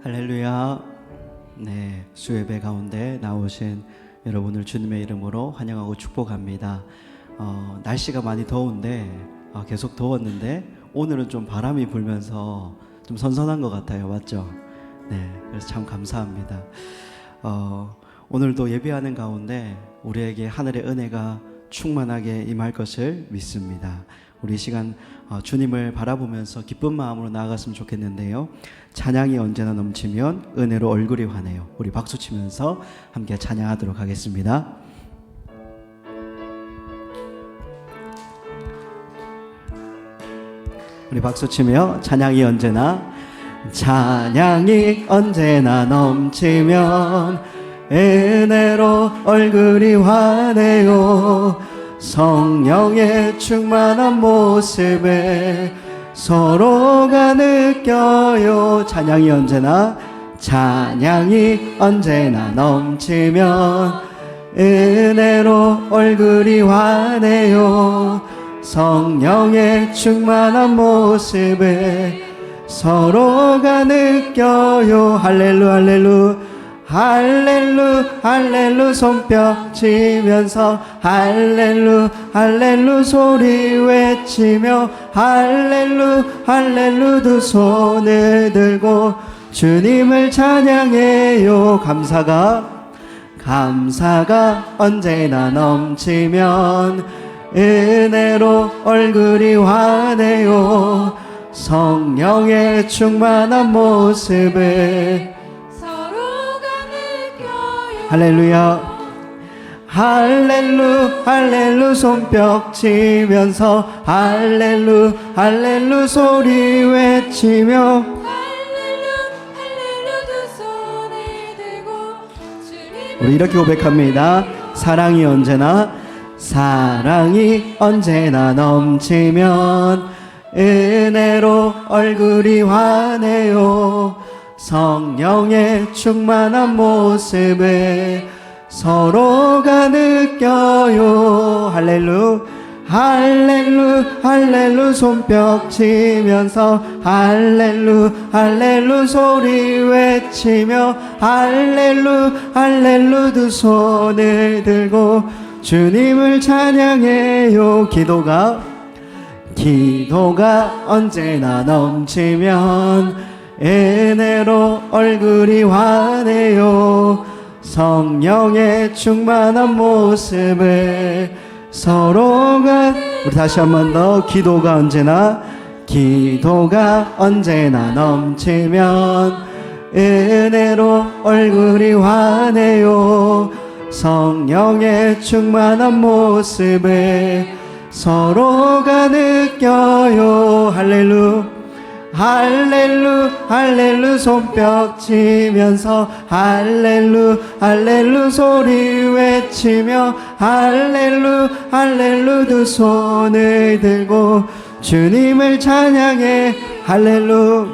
할렐루야. 네, 수예배 가운데 나오신 여러분을 주님의 이름으로 환영하고 축복합니다. 날씨가 많이 더운데 계속 더웠는데 오늘은 좀 바람이 불면서 좀 선선한 것 같아요. 맞죠? 네, 그래서 참 감사합니다. 오늘도 예배하는 가운데 우리에게 하늘의 은혜가 충만하게 임할 것을 믿습니다. 우리 이 시간 주님을 바라보면서 기쁜 마음으로 나아갔으면 좋겠는데요. 찬양이 언제나 넘치면 은혜로 얼굴이 환해요. 우리 박수 치면서 함께 찬양하도록 하겠습니다. 우리 박수 치며 찬양이 언제나 넘치면 은혜로 얼굴이 환해요. 성령의 충만한 모습에 서로가 느껴요. 찬양이 언제나 넘치면 은혜로 얼굴이 환해요. 성령의 충만한 모습에 서로가 느껴요. 할렐루 할렐루 할렐루 할렐루 손뼉 치면서 할렐루 할렐루 소리 외치며 할렐루 할렐루 두 손을 들고 주님을 찬양해요. 감사가 언제나 넘치면 은혜로 얼굴이 환해요. 성령의 충만한 모습에 할렐루야 할렐루 손뼉 치면서 할렐루 할렐루 소리 외치며 할렐루 할렐루 두 손을 들고 우리 이렇게 고백합니다. 사랑이 언제나 넘치면 은혜로 얼굴이 환해요. 성령의 충만한 모습에 서로가 느껴요. 할렐루 할렐루 할렐루 손뼉 치면서 할렐루 할렐루 소리 외치며 할렐루 할렐루 두 손을 들고 주님을 찬양해요. 기도가 언제나 넘치면 은혜로 얼굴이 환해요. 성령의 충만한 모습을 서로가 우리 다시 한 번 더 기도가 언제나 넘치면 은혜로 얼굴이 환해요. 성령의 충만한 모습을 서로가 느껴요. 할렐루 손뼉 치면서 할렐루 할렐루 소리 외치며 할렐루 할렐루 두 손을 들고 주님을 찬양해. 할렐루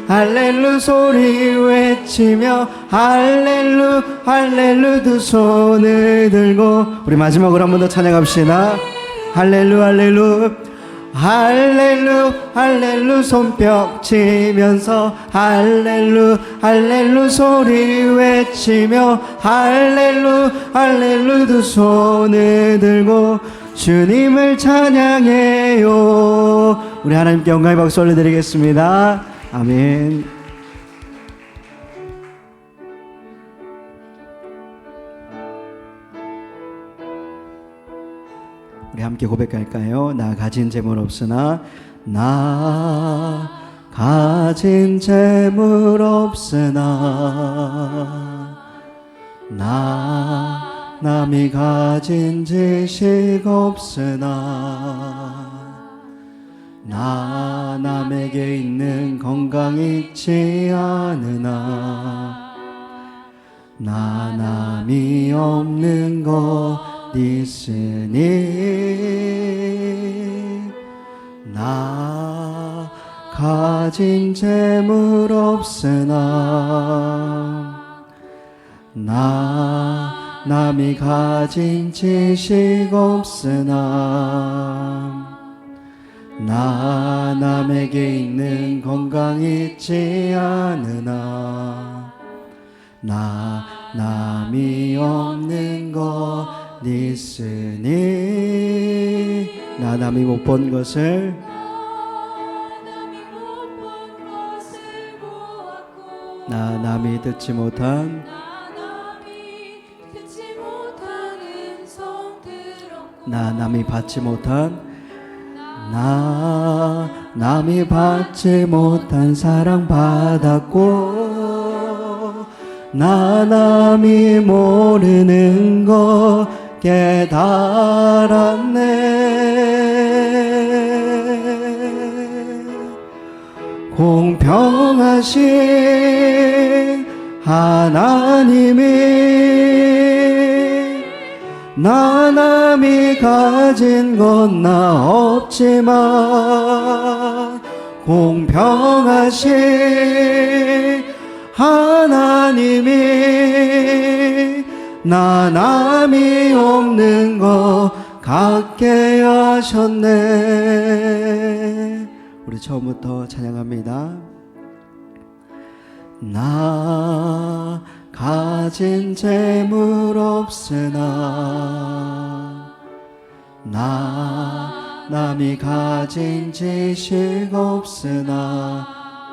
할렐루 소리 외치며 할렐루 할렐루 두 손을 들고 우리 마지막으로 한 번 더 찬양합시다. 할렐루 할렐루 손뼉 치면서 할렐루 할렐루 소리 외치며 할렐루 할렐루 두 손을 들고 주님을 찬양해요. 우리 하나님께 영광의 박수 올려드리겠습니다. 아멘. 우리 함께 고백할까요? 나 가진 재물 없으나 남이 가진 지식 없으나 남에게 있는 건강 있지 않으나 남이 없는 것 있으니 나 가진 재물 없으나 남이 가진 지식 없으나 나 남에게 있는 건강 잊지 않으나 나 남이 없는 것 있으니 나 남이 못 본 것을 남이 못 본 것을 보았고 나 남이 듣지 못한 나 남이 듣지 못한 음성 들었고 나 남이 받지 못한 나 남이 받지 못한 사랑 받았고 나 남이 모르는 것 깨달았네. 공평하신 하나님이 나 남이 가진 건 나 없지만 공평하신 하나님이 나 남이 없는 거 갖게 하셨네. 우리 처음부터 찬양합니다. 나 가진 재물 없으나 나 남이 가진 지식 없으나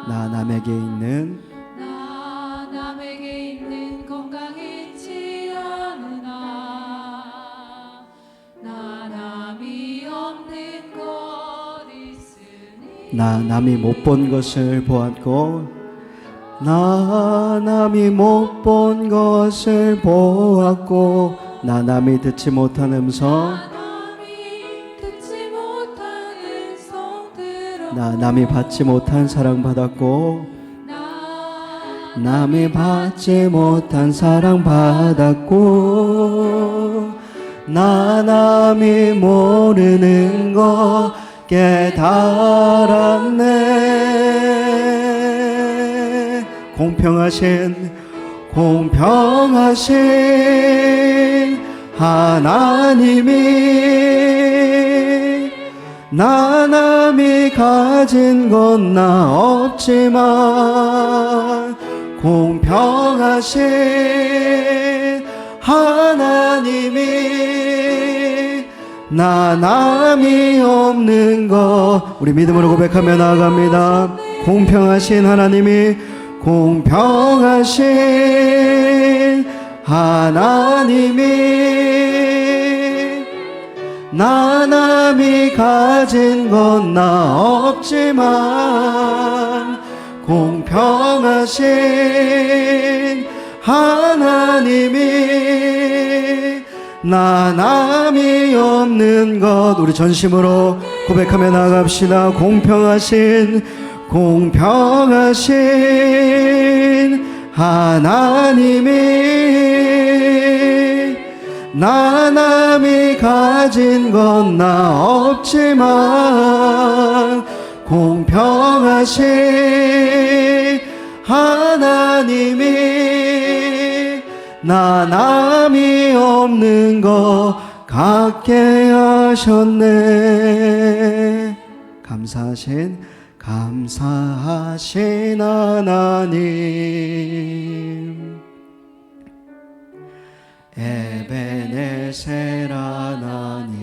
나 남에게 있는 나 남에게 있는 건강 잊지 않으나 나 남이 없는 것 있으니 나 남이 못 본 것을 보았고 나 남이 못 본 것을 보았고 나 남이 듣지 못한 음성 나 남이 듣지 못한 음성 들었고 나 남이 받지 못한 사랑 받았고 나 남이 받지 못한 사랑 받았고 나 남이 모르는 것 깨달았네. 공평하신 하나님이 나 남이 가진 건 나 없지만 공평하신 하나님이 나 남이 없는 것 우리 믿음으로 고백하며 나아갑니다. 공평하신 하나님이 공평하신 하나님이 나 남이 가진 건 나 없지만 공평하신 하나님이 나 남이 없는 것 우리 전심으로 고백하며 나갑시다. 공평하신 하나님이 나 남이 가진 건 나 없지만 공평하신 하나님이 나 남이 없는 것 갖게 하셨네. 감사하신 하나님 에베네셀 하나님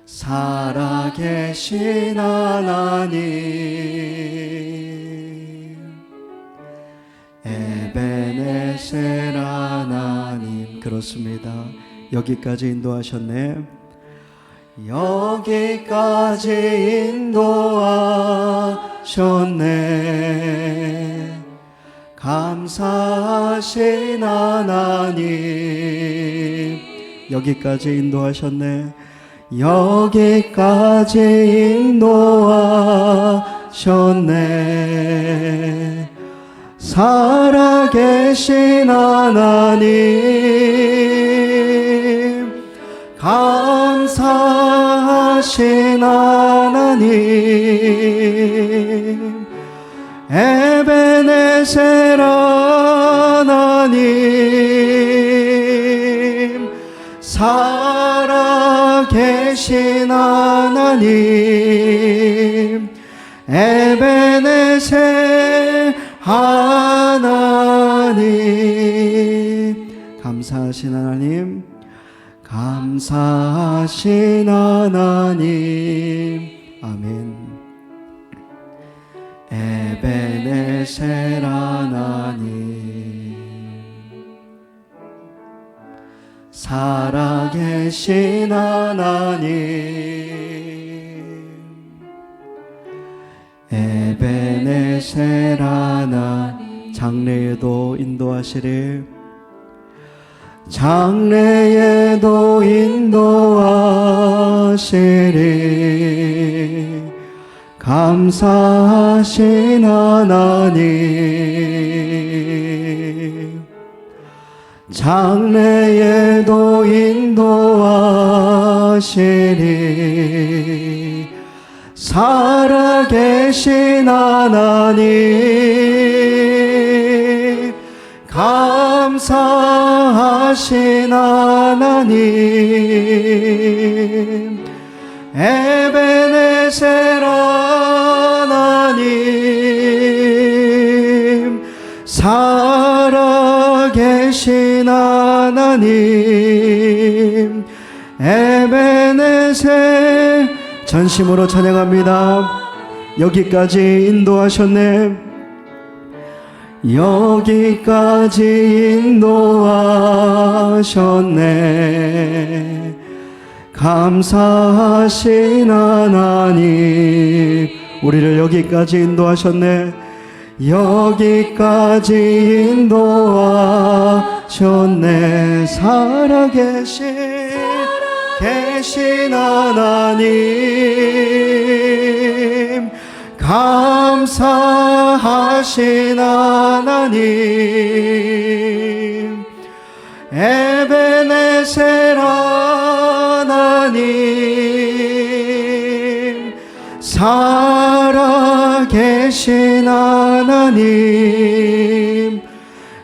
살아계신 하나님 에베네셀 하나님 그렇습니다. 여기까지 인도하셨네. 여기까지 인도하셨네. 감사하신 하나님 여기까지 인도하셨네. 여기까지 인도하셨네. 살아계신 하나님 감사하신 하나님 에베네셀 하나님 살아 살아계신 하나님 에베네셀 하나님 감사하신 하나님 감사하신 하나님 아멘. 에베네셀 하나님 살아계신 하나님 에베네셀 하나님 장래에도 인도하시리 장래에도 인도하시리 감사하신 하나님 장래에도 인도하시리 살아계신 하나님 감사하신 하나님 에베네셀 하나님 살아계신 하나님 에베네셀 전심으로 찬양합니다. 여기까지 인도하셨네 여기까지 인도하셨네 감사하신 하나님 우리를 여기까지 인도하셨네 여기까지 인도하셨네 살아계신 하나님 감사하신 하나님 에베네셀 하나님 살아계신 하나님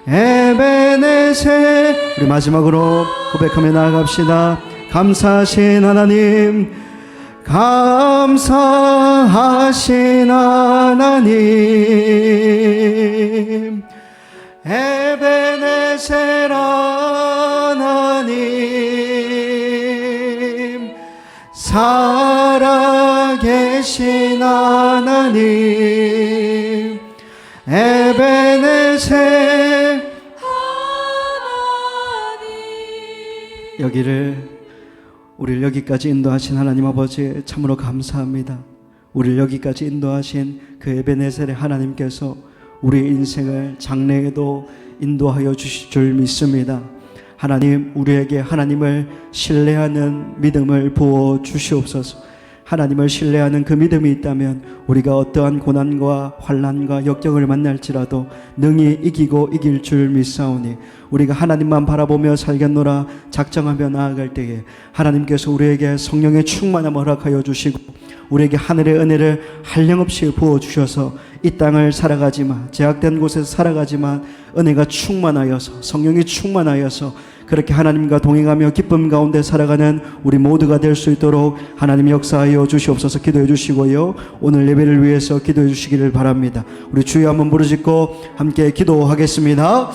에베네셀 우리 마지막으로 고백하며 나아갑시다. 감사하신 하나님 감사하신 하나님 에베네셀 하나님 살아계신 하나님 에베네셀 하나님 우리를 여기까지 인도하신 하나님 아버지 참으로 감사합니다. 우리를 여기까지 인도하신 그 에베네셀의 하나님께서 우리의 인생을 장래에도 인도하여 주실 줄 믿습니다. 하나님 우리에게 하나님을 신뢰하는 믿음을 부어 주시옵소서. 하나님을 신뢰하는 그 믿음이 있다면 우리가 어떠한 고난과 환난과 역경을 만날지라도 능히 이기고 이길 줄 믿사오니 우리가 하나님만 바라보며 살겠노라 작정하며 나아갈 때에 하나님께서 우리에게 성령의 충만함을 허락하여 주시고 우리에게 하늘의 은혜를 한량없이 부어주셔서 이 땅을 살아가지만 제약된 곳에서 살아가지만 은혜가 충만하여서 성령이 충만하여서 그렇게 하나님과 동행하며 기쁨 가운데 살아가는 우리 모두가 될 수 있도록 하나님 역사하여 주시옵소서. 기도해 주시고요 오늘 예배를 위해서 기도해 주시기를 바랍니다. 우리 주여 한번 부르짖고 함께 기도하겠습니다.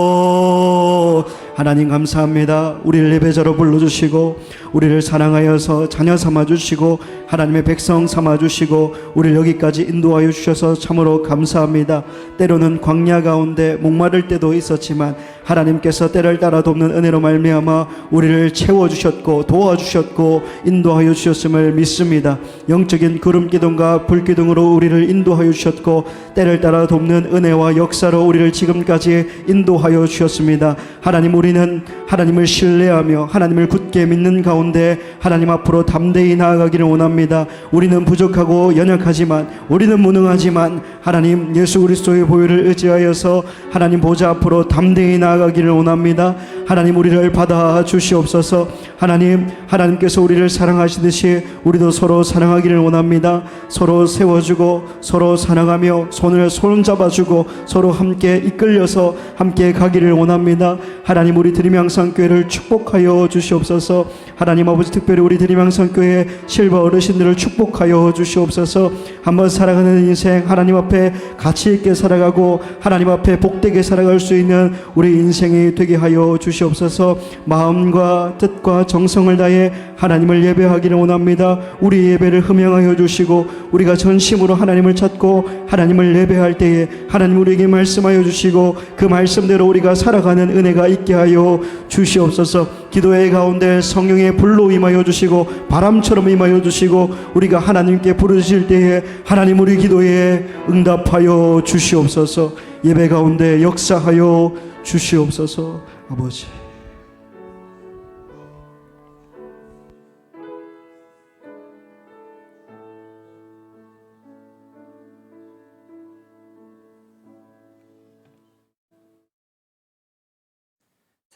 주여 하나님 감사합니다. 우리를 예배자로 불러주시고 우리를 사랑하여서 자녀 삼아주시고 하나님의 백성 삼아주시고 우리를 여기까지 인도하여 주셔서 참으로 감사합니다. 때로는 광야 가운데 목마를 때도 있었지만 하나님께서 때를 따라 돕는 은혜로 말미암아 우리를 채워주셨고 도와주셨고 인도하여 주셨음을 믿습니다. 영적인 구름기둥과 불기둥으로 우리를 인도하여 주셨고 때를 따라 돕는 은혜와 역사로 우리를 지금까지 인도하여 주셨습니다. 하나님 우리는 하나님을 신뢰하며 하나님을 굳게 믿는 가운데 하나님 앞으로 담대히 나아가기를 원합니다. 우리는 부족하고 연약하지만 우리는 무능하지만 하나님 예수 그리스도의 보혈을 의지하여서 하나님 보좌 앞으로 담대히 나아가기를 원합니다. 하나님 우리를 받아 주시옵소서. 하나님께서 우리를 사랑하시듯이 우리도 서로 사랑하기를 원합니다. 서로 세워주고 서로 사랑하며 손을 손잡아주고 서로 함께 이끌려서 함께 가기를 원합니다. 하나님 우리 드림양산교회를 축복하여 주시옵소서. 하나님 아버지, 특별히 우리 드림양산교회 실버 어르신들을 축복하여 주시옵소서. 한번 살아가는 인생 하나님 앞에 가치 있게 살아가고 하나님 앞에 복되게 살아갈 수 있는 우리 인생이 되게 하여 주시옵소서. 마음과 뜻과 정성을 다해 하나님을 예배하기를 원합니다. 우리 예배를 흠양하여 주시고 우리가 전심으로 하나님을 찾고 하나님을 예배할 때에 하나님 우리에게 말씀하여 주시고 그 말씀대로 우리가 살아가는 은혜가 있게 하여 주시옵소서. 기도의 가운데 성령의 불로 임하여 주시고 바람처럼 임하여 주시고 우리가 하나님께 부르실 때에 하나님 우리 기도에 응답하여 주시옵소서. 예배 가운데 역사하여 주시옵소서. 아버지,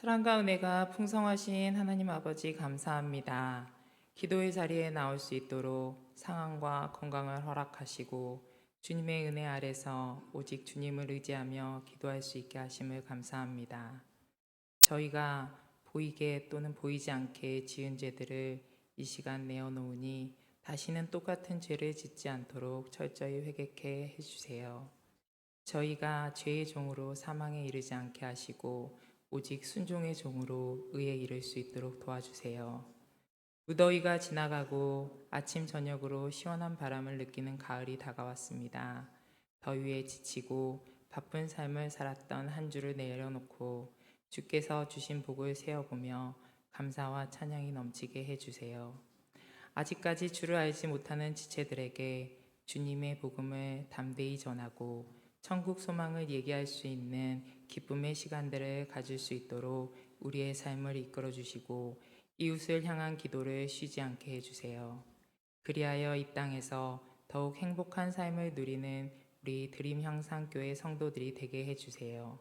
사랑과 은혜가 풍성하신 하나님 아버지 감사합니다. 기도의 자리에 나올 수 있도록 상황과 건강을 허락하시고 주님의 은혜 아래서 오직 주님을 의지하며 기도할 수 있게 하심을 감사합니다. 저희가 보이게 또는 보이지 않게 지은 죄들을 이 시간 내어놓으니 다시는 똑같은 죄를 짓지 않도록 철저히 회개케 해주세요. 저희가 죄의 종으로 사망에 이르지 않게 하시고 오직 순종의 종으로 의에 이를 수 있도록 도와주세요. 무더위가 지나가고 아침 저녁으로 시원한 바람을 느끼는 가을이 다가왔습니다. 더위에 지치고 바쁜 삶을 살았던 한 주를 내려놓고 주께서 주신 복을 세어보며 감사와 찬양이 넘치게 해주세요. 아직까지 주를 알지 못하는 지체들에게 주님의 복음을 담대히 전하고 천국 소망을 얘기할 수 있는 기쁨의 시간들을 가질 수 있도록 우리의 삶을 이끌어 주시고 이웃을 향한 기도를 쉬지 않게 해주세요. 그리하여 이 땅에서 더욱 행복한 삶을 누리는 우리 드림향산교회 성도들이 되게 해주세요.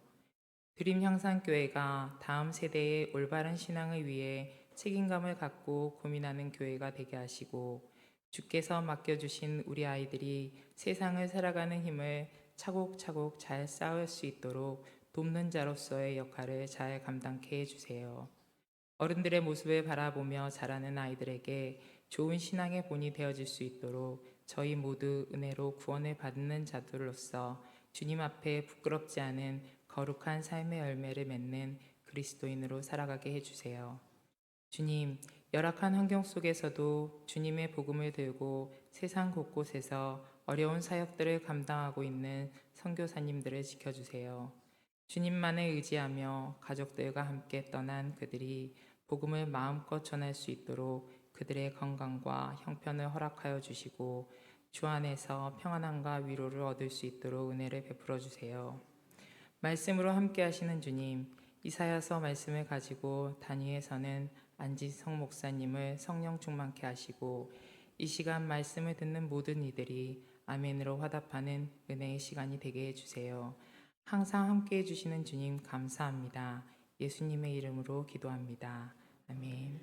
드림향산교회가 다음 세대의 올바른 신앙을 위해 책임감을 갖고 고민하는 교회가 되게 하시고 주께서 맡겨주신 우리 아이들이 세상을 살아가는 힘을 차곡차곡 잘 쌓을 수 있도록 돕는 자로서의 역할을 잘 감당케 해주세요. 어른들의 모습을 바라보며 자라는 아이들에게 좋은 신앙의 본이 되어질 수 있도록 저희 모두 은혜로 구원을 받는 자들로서 주님 앞에 부끄럽지 않은 거룩한 삶의 열매를 맺는 그리스도인으로 살아가게 해주세요. 주님, 열악한 환경 속에서도 주님의 복음을 들고 세상 곳곳에서 어려운 사역들을 감당하고 있는 선교사님들을 지켜주세요. 주님만을 의지하며 가족들과 함께 떠난 그들이 복음을 마음껏 전할 수 있도록 그들의 건강과 형편을 허락하여 주시고 주 안에서 평안함과 위로를 얻을 수 있도록 은혜를 베풀어 주세요. 말씀으로 함께 하시는 주님, 이사야서 말씀을 가지고 단위에서는 안지성 목사님을 성령 충만케 하시고 이 시간 말씀을 듣는 모든 이들이 아멘으로 화답하는 은혜의 시간이 되게 해주세요. 항상 함께 해주시는 주님 감사합니다. 예수님의 이름으로 기도합니다. 아멘.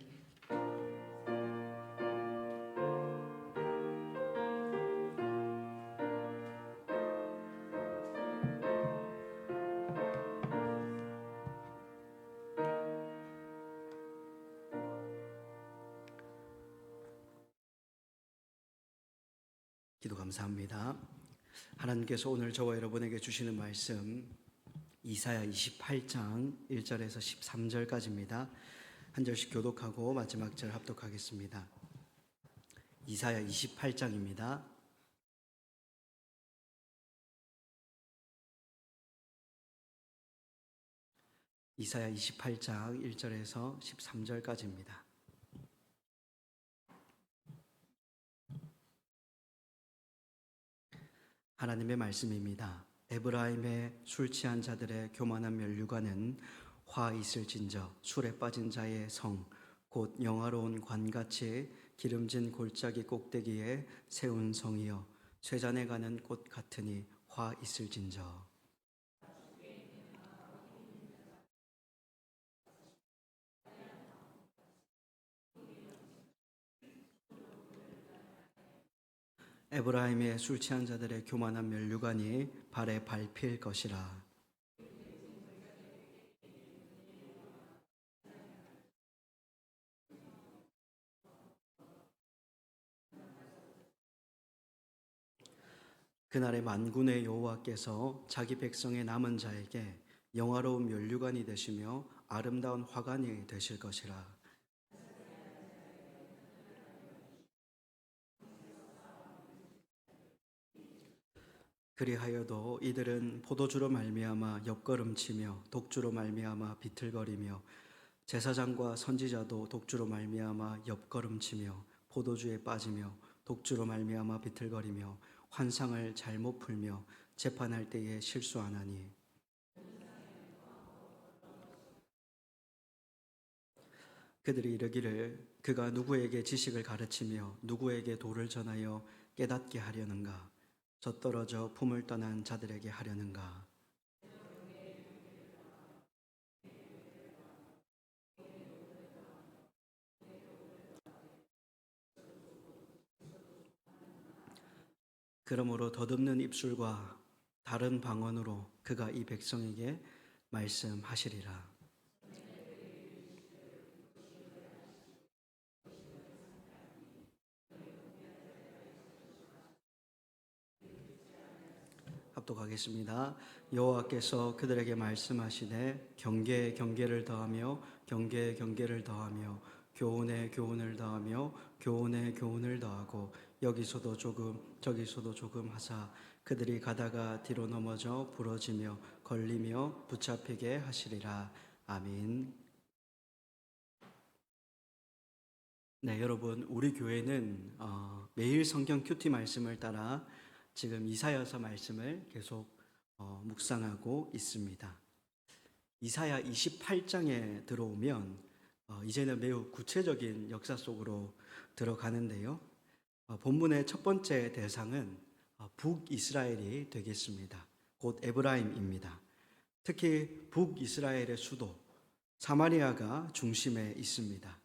기도 감사합니다. 하나님께서 오늘 저와 여러분에게 주시는 말씀 이사야 28장 1절에서 13절까지입니다. 한 절씩 교독하고 마지막 절 합독하겠습니다. 이사야 28장입니다. 이사야 28장 1절에서 13절까지입니다. 하나님의 말씀입니다. 에브라임의 술 취한 자들의 교만한 면류관은 화 있을진저 술에 빠진 자의 성 곧 영화로운 관같이 기름진 골짜기 꼭대기에 세운 성이여 쇠잔에 가는 꽃 같으니 화 있을진저. 에브라임의 술 취한 자들의 교만한 면류관이 발에 밟힐 것이라. 그날의 만군의 여호와께서 자기 백성의 남은 자에게 영화로운 면류관이 되시며 아름다운 화관이 되실 것이라. 그리하여도 이들은 포도주로 말미암아 옆걸음치며 독주로 말미암아 비틀거리며 제사장과 선지자도 독주로 말미암아 옆걸음치며 포도주에 빠지며 독주로 말미암아 비틀거리며 환상을 잘못 풀며 재판할 때에 실수하나니 그들이 이르기를 그가 누구에게 지식을 가르치며 누구에게 도를 전하여 깨닫게 하려는가? 젖떨어져 품을 떠난 자들에게 하려는가? 그러므로 더듬는 입술과 다른 방언으로 그가 이 백성에게 말씀하시리라. 합독하겠습니다. 여호와께서 그들에게 말씀하시되 경계에 경계를 더하며 경계에 경계를 더하며 교훈에 교훈을 더하며 교훈에 교훈을 더하고 여기서도 조금 저기서도 조금 하사 그들이 가다가 뒤로 넘어져 부러지며 걸리며 붙잡히게 하시리라. 아멘. 네, 여러분, 우리 교회는 매일 성경 큐티 말씀을 따라 지금 이사야서 말씀을 계속 묵상하고 있습니다. 이사야 28장에 들어오면 이제는 매우 구체적인 역사 속으로 들어가는데요. 본문의 첫 번째 대상은 북이스라엘이 되겠습니다. 곧 에브라임입니다. 특히 북이스라엘의 수도 사마리아가 중심에 있습니다.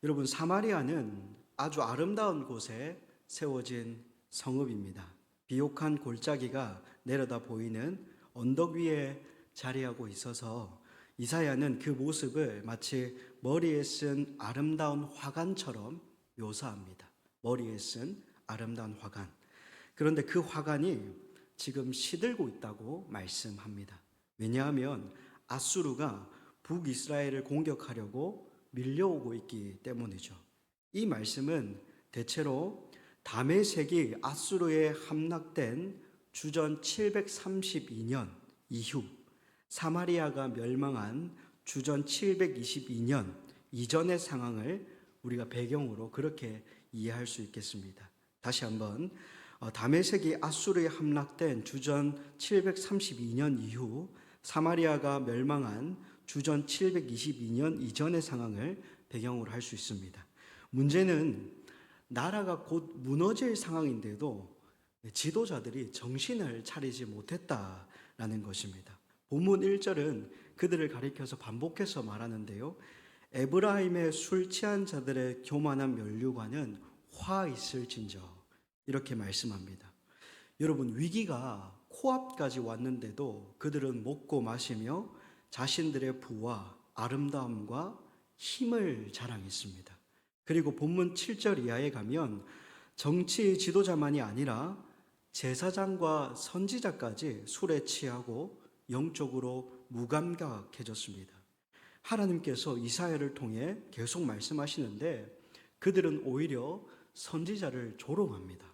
여러분, 사마리아는 아주 아름다운 곳에 세워진 성읍입니다. 비옥한 골짜기가 내려다 보이는 언덕 위에 자리하고 있어서 이사야는 그 모습을 마치 머리에 쓴 아름다운 화관처럼 묘사합니다. 머리에 쓴 아름다운 화관. 그런데 그 화관이 지금 시들고 있다고 말씀합니다. 왜냐하면 아수르가 북이스라엘을 공격하려고 밀려오고 있기 때문이죠. 이 말씀은 대체로 다메섹이 아수르에 함락된 주전 732년 이후 사마리아가 멸망한 주전 722년 이전의 상황을 우리가 배경으로 그렇게 이해할 수 있겠습니다. 다시 한번 다메섹이 아수르에 함락된 주전 732년 이후 사마리아가 멸망한 주전 722년 이전의 상황을 배경으로 할 수 있습니다. 문제는 나라가 곧 무너질 상황인데도 지도자들이 정신을 차리지 못했다라는 것입니다. 본문 1절은 그들을 가리켜서 반복해서 말하는데요. 에브라임의 술 취한 자들의 교만한 면류관은 화 있을진저 이렇게 말씀합니다. 여러분, 위기가 코앞까지 왔는데도 그들은 먹고 마시며 자신들의 부와 아름다움과 힘을 자랑했습니다. 그리고 본문 7절 이하에 가면 정치 지도자만이 아니라 제사장과 선지자까지 술에 취하고 영적으로 무감각해졌습니다. 하나님께서 이사야를 통해 계속 말씀하시는데 그들은 오히려 선지자를 조롱합니다.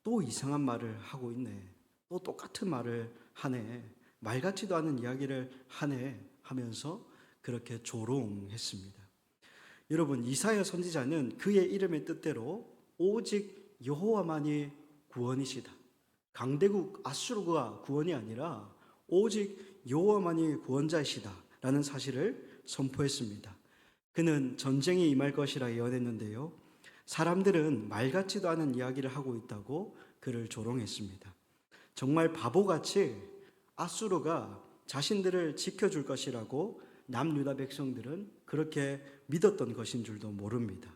또 이상한 말을 하고 있네. 또 똑같은 말을 하네. 말 같지도 않은 이야기를 하네 하면서 그렇게 조롱했습니다. 여러분, 이사야 선지자는 그의 이름의 뜻대로 오직 여호와만이 구원이시다. 강대국 아수르가 구원이 아니라 오직 여호와만이 구원자이시다 라는 사실을 선포했습니다. 그는 전쟁이 임할 것이라 예언했는데요. 사람들은 말 같지도 않은 이야기를 하고 있다고 그를 조롱했습니다. 정말 바보같이 아수르가 자신들을 지켜줄 것이라고 남유다 백성들은 그렇게 믿었던 것인 줄도 모릅니다.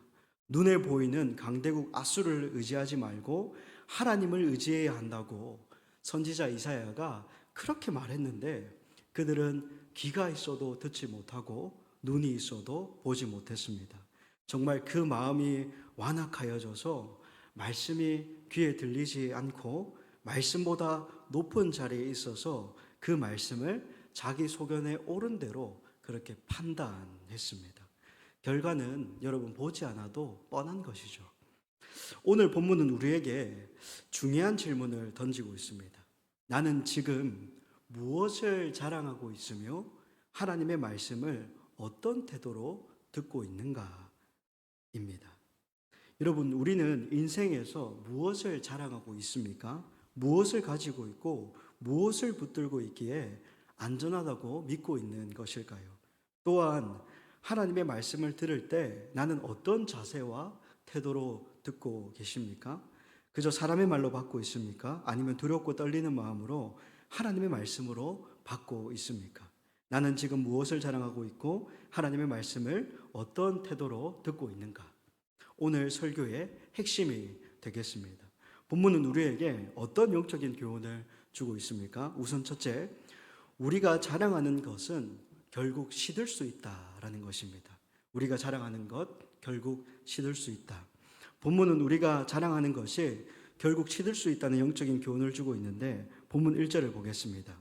눈에 보이는 강대국 아수르를 의지하지 말고 하나님을 의지해야 한다고 선지자 이사야가 그렇게 말했는데 그들은 귀가 있어도 듣지 못하고 눈이 있어도 보지 못했습니다. 정말 그 마음이 완악하여져서 말씀이 귀에 들리지 않고 말씀보다 높은 자리에 있어서 그 말씀을 자기 소견에 옳은 대로 그렇게 판단했습니다. 결과는 여러분 보지 않아도 뻔한 것이죠. 오늘 본문은 우리에게 중요한 질문을 던지고 있습니다. 나는 지금 무엇을 자랑하고 있으며 하나님의 말씀을 어떤 태도로 듣고 있는가입니다. 여러분, 우리는 인생에서 무엇을 자랑하고 있습니까? 무엇을 가지고 있고 무엇을 붙들고 있기에 안전하다고 믿고 있는 것일까요? 또한 하나님의 말씀을 들을 때 나는 어떤 자세와 태도로 듣고 계십니까? 그저 사람의 말로 받고 있습니까? 아니면 두렵고 떨리는 마음으로 하나님의 말씀으로 받고 있습니까? 나는 지금 무엇을 자랑하고 있고 하나님의 말씀을 어떤 태도로 듣고 있는가? 오늘 설교의 핵심이 되겠습니다. 본문은 우리에게 어떤 영적인 교훈을 주고 있습니까? 우선 첫째, 우리가 자랑하는 것은 결국 시들 수 있다라는 것입니다. 우리가 자랑하는 것 결국 시들 수 있다. 본문은 우리가 자랑하는 것이 결국 시들 수 있다는 영적인 교훈을 주고 있는데 본문 1절을 보겠습니다.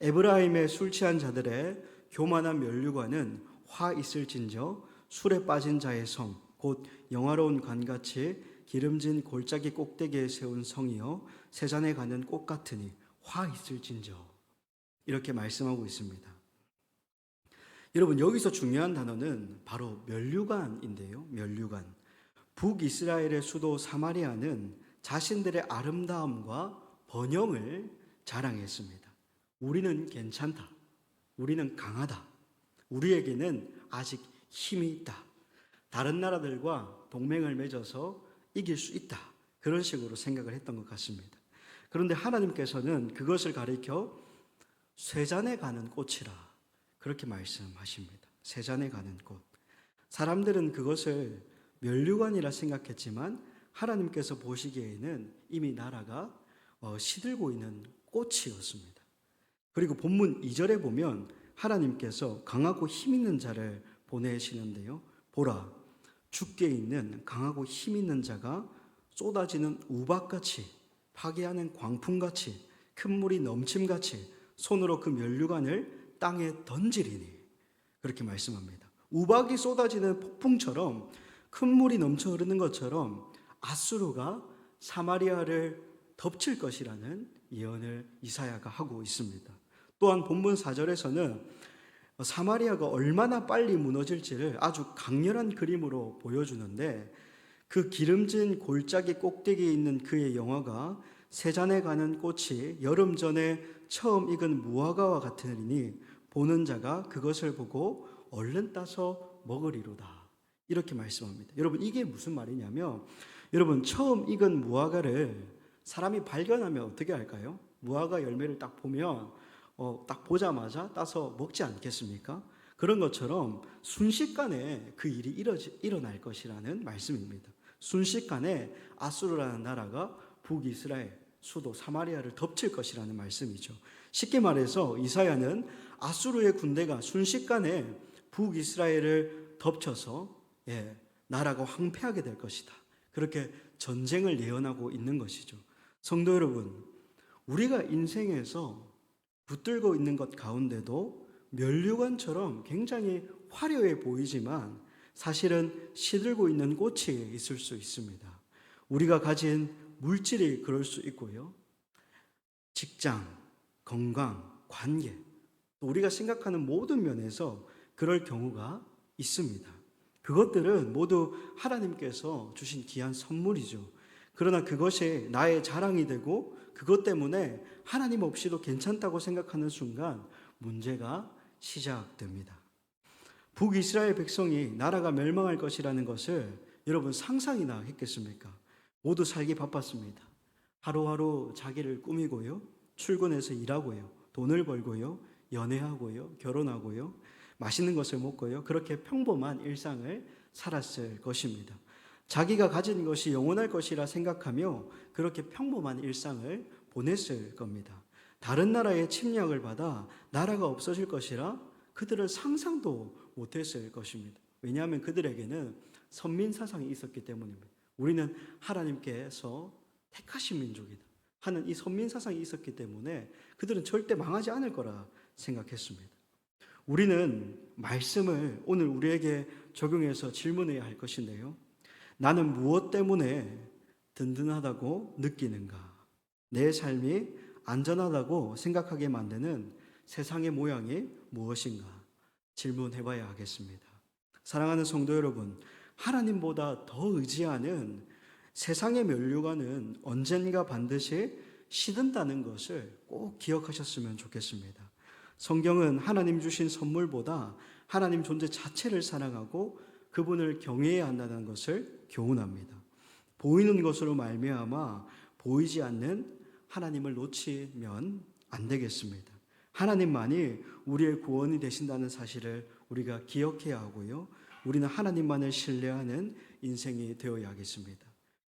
에브라임의 술 취한 자들의 교만한 면류관은 화 있을진저 술에 빠진 자의 성 곧 영화로운 관같이 기름진 골짜기 꼭대기에 세운 성이여 세잔에 가는 꽃 같으니 화 있을진저 이렇게 말씀하고 있습니다. 여러분, 여기서 중요한 단어는 바로 면류관인데요. 면류관. 북이스라엘의 수도 사마리아는 자신들의 아름다움과 번영을 자랑했습니다. 우리는 괜찮다. 우리는 강하다. 우리에게는 아직 힘이 있다. 다른 나라들과 동맹을 맺어서 이길 수 있다. 그런 식으로 생각을 했던 것 같습니다. 그런데 하나님께서는 그것을 가리켜 쇠잔에 가는 꽃이라 그렇게 말씀하십니다. 쇠잔에 가는 꽃. 사람들은 그것을 면류관이라 생각했지만 하나님께서 보시기에는 이미 나라가 시들고 있는 꽃이었습니다. 그리고 본문 2절에 보면 하나님께서 강하고 힘 있는 자를 보내시는데요. 보라, 주께 있는 강하고 힘 있는 자가 쏟아지는 우박같이 파괴하는 광풍같이 큰 물이 넘침같이 손으로 그 면류관을 땅에 던지리니 그렇게 말씀합니다. 우박이 쏟아지는 폭풍처럼 큰 물이 넘쳐 흐르는 것처럼 아수르가 사마리아를 덮칠 것이라는 예언을 이사야가 하고 있습니다. 또한 본문 4절에서는 사마리아가 얼마나 빨리 무너질지를 아주 강렬한 그림으로 보여주는데 그 기름진 골짜기 꼭대기에 있는 그의 영화가 세잔에 가는 꽃이 여름 전에 처음 익은 무화과와 같으니 보는 자가 그것을 보고 얼른 따서 먹으리로다. 이렇게 말씀합니다. 여러분, 이게 무슨 말이냐면 여러분, 처음 익은 무화과를 사람이 발견하면 어떻게 할까요? 무화과 열매를 딱 보면 딱 보자마자 따서 먹지 않겠습니까? 그런 것처럼 순식간에 그 일이 일어날 것이라는 말씀입니다. 순식간에 아수르라는 나라가 북이스라엘 수도 사마리아를 덮칠 것이라는 말씀이죠. 쉽게 말해서 이사야는 아수르의 군대가 순식간에 북이스라엘을 덮쳐서 나라가 황폐하게 될 것이다. 그렇게 전쟁을 예언하고 있는 것이죠. 성도 여러분, 우리가 인생에서 붙들고 있는 것 가운데도 면류관처럼 굉장히 화려해 보이지만 사실은 시들고 있는 꽃이 있을 수 있습니다. 우리가 가진 물질이 그럴 수 있고요. 직장, 건강, 관계, 또 우리가 생각하는 모든 면에서 그럴 경우가 있습니다. 그것들은 모두 하나님께서 주신 귀한 선물이죠. 그러나 그것이 나의 자랑이 되고 그것 때문에 하나님 없이도 괜찮다고 생각하는 순간 문제가 시작됩니다. 북이스라엘 백성이 나라가 멸망할 것이라는 것을 여러분 상상이나 했겠습니까? 모두 살기 바빴습니다. 하루하루 자기를 꾸미고요. 출근해서 일하고요. 돈을 벌고요. 연애하고요. 결혼하고요. 맛있는 것을 먹고요. 그렇게 평범한 일상을 살았을 것입니다. 자기가 가진 것이 영원할 것이라 생각하며 그렇게 평범한 일상을 보냈을 겁니다. 다른 나라의 침략을 받아 나라가 없어질 것이라 그들은 상상도 못했을 것입니다. 왜냐하면 그들에게는 선민 사상이 있었기 때문입니다. 우리는 하나님께서 택하신 민족이다. 하는 이 선민 사상이 있었기 때문에 그들은 절대 망하지 않을 거라 생각했습니다. 우리는 말씀을 오늘 우리에게 적용해서 질문해야 할 것인데요. 나는 무엇 때문에 든든하다고 느끼는가? 내 삶이 안전하다고 생각하게 만드는 세상의 모양이 무엇인가? 질문해 봐야 하겠습니다. 사랑하는 성도 여러분, 하나님보다 더 의지하는 세상의 면류관은 언젠가 반드시 시든다는 것을 꼭 기억하셨으면 좋겠습니다. 성경은 하나님 주신 선물보다 하나님 존재 자체를 사랑하고 그분을 경외해야 한다는 것을 교훈합니다. 보이는 것으로 말미암아 보이지 않는 하나님을 놓치면 안 되겠습니다. 하나님만이 우리의 구원이 되신다는 사실을 우리가 기억해야 하고요. 우리는 하나님만을 신뢰하는 인생이 되어야 하겠습니다.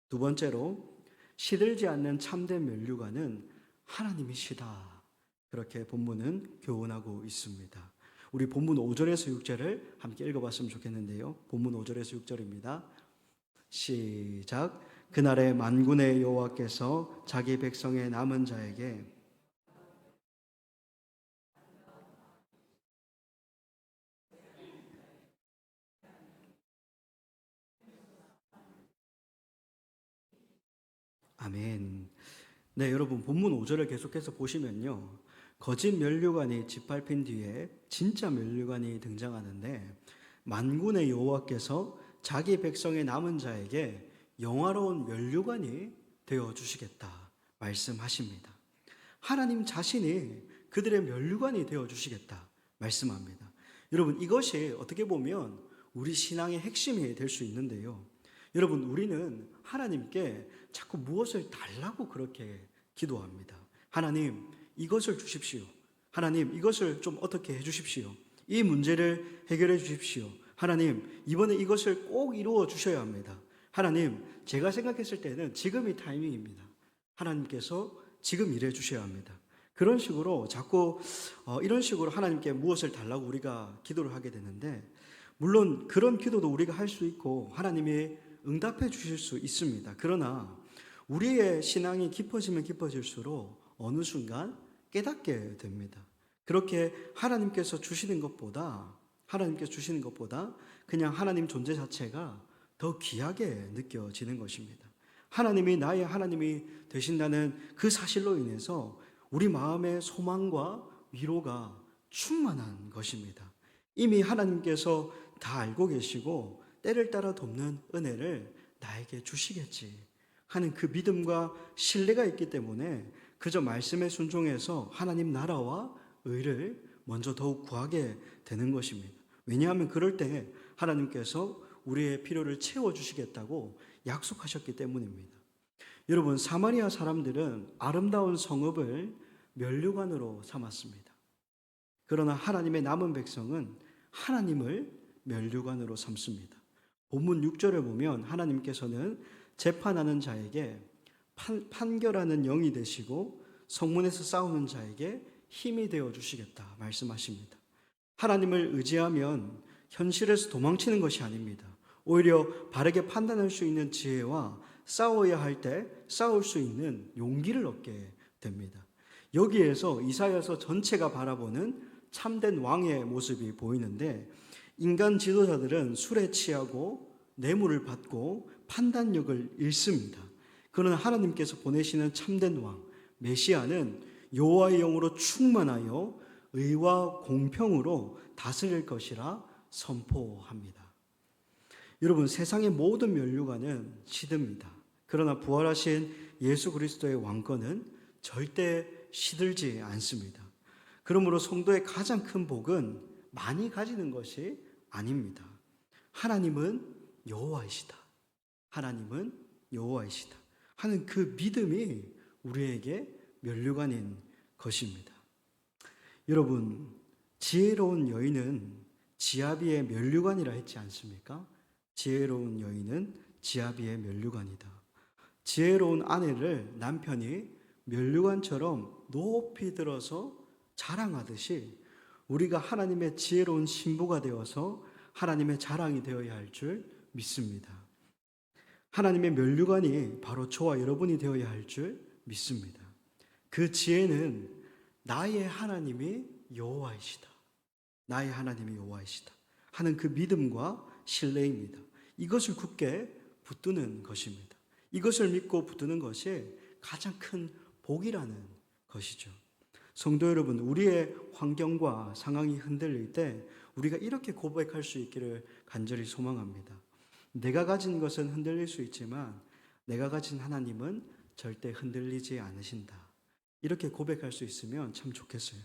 두 번째로, 시들지 않는 참된 면류관은 하나님이시다. 그렇게 본문은 교훈하고 있습니다. 우리 본문 5절에서 6절을 함께 읽어봤으면 좋겠는데요. 본문 5절에서 6절입니다. 시작. 그날에 만군의 여호와께서 자기 백성의 남은 자에게 아멘. 네, 여러분 본문 5절을 계속해서 보시면요. 거짓 면류관이 짓밟힌 뒤에 진짜 면류관이 등장하는데 만군의 여호와께서 자기 백성의 남은 자에게 영화로운 면류관이 되어 주시겠다 말씀하십니다. 하나님 자신이 그들의 면류관이 되어 주시겠다 말씀합니다. 여러분, 이것이 어떻게 보면 우리 신앙의 핵심이 될 수 있는데요. 여러분, 우리는 하나님께 자꾸 무엇을 달라고 그렇게 기도합니다. 하나님, 이것을 주십시오. 하나님, 이것을 좀 어떻게 해 주십시오. 이 문제를 해결해 주십시오. 하나님, 이번에 이것을 꼭 이루어 주셔야 합니다. 하나님, 제가 생각했을 때는 지금이 타이밍입니다. 하나님께서 지금 일해 주셔야 합니다. 그런 식으로 자꾸 이런 식으로 하나님께 무엇을 달라고 우리가 기도를 하게 되는데, 물론 그런 기도도 우리가 할 수 있고 하나님이 응답해 주실 수 있습니다. 그러나 우리의 신앙이 깊어지면 깊어질수록 어느 순간 깨닫게 됩니다. 그렇게 하나님께서 주시는 것보다 그냥 하나님 존재 자체가 더 귀하게 느껴지는 것입니다. 하나님이 나의 하나님이 되신다는 그 사실로 인해서 우리 마음의 소망과 위로가 충만한 것입니다. 이미 하나님께서 다 알고 계시고 때를 따라 돕는 은혜를 나에게 주시겠지 하는 그 믿음과 신뢰가 있기 때문에 그저 말씀에 순종해서 하나님 나라와 의를 먼저 더욱 구하게 되는 것입니다. 왜냐하면 그럴 때 하나님께서 우리의 필요를 채워주시겠다고 약속하셨기 때문입니다. 여러분, 사마리아 사람들은 아름다운 성읍을 면류관으로 삼았습니다. 그러나 하나님의 남은 백성은 하나님을 면류관으로 삼습니다. 본문 6절을 보면 하나님께서는 재판하는 자에게 판결하는 영이 되시고 성문에서 싸우는 자에게 힘이 되어 주시겠다 말씀하십니다. 하나님을 의지하면 현실에서 도망치는 것이 아닙니다. 오히려 바르게 판단할 수 있는 지혜와 싸워야 할 때 싸울 수 있는 용기를 얻게 됩니다. 여기에서 이사야서 전체가 바라보는 참된 왕의 모습이 보이는데, 인간 지도자들은 술에 취하고 뇌물을 받고 판단력을 잃습니다. 그러나 하나님께서 보내시는 참된 왕 메시아는 여호와의 영으로 충만하여 의와 공평으로 다스릴 것이라 선포합니다. 여러분, 세상의 모든 면류관은 시듭니다. 그러나 부활하신 예수 그리스도의 왕권은 절대 시들지 않습니다. 그러므로 성도의 가장 큰 복은 많이 가지는 것이 아닙니다. 하나님은 여호와이시다. 하나님은 여호와이시다 하는 그 믿음이 우리에게 면류관인 것입니다. 여러분, 지혜로운 여인은 지아비의 면류관이라 했지 않습니까? 지혜로운 여인은 지아비의 면류관이다. 지혜로운 아내를 남편이 면류관처럼 높이 들어서 자랑하듯이 우리가 하나님의 지혜로운 신부가 되어서 하나님의 자랑이 되어야 할 줄 믿습니다. 하나님의 면류관이 바로 저와 여러분이 되어야 할 줄 믿습니다. 그 지혜는 나의 하나님이 여호와이시다. 나의 하나님이 여호와이시다 하는 그 믿음과 신뢰입니다. 이것을 굳게 붙드는 것입니다. 이것을 믿고 붙드는 것이 가장 큰 복이라는 것이죠. 성도 여러분, 우리의 환경과 상황이 흔들릴 때 우리가 이렇게 고백할 수 있기를 간절히 소망합니다. 내가 가진 것은 흔들릴 수 있지만 내가 가진 하나님은 절대 흔들리지 않으신다. 이렇게 고백할 수 있으면 참 좋겠어요.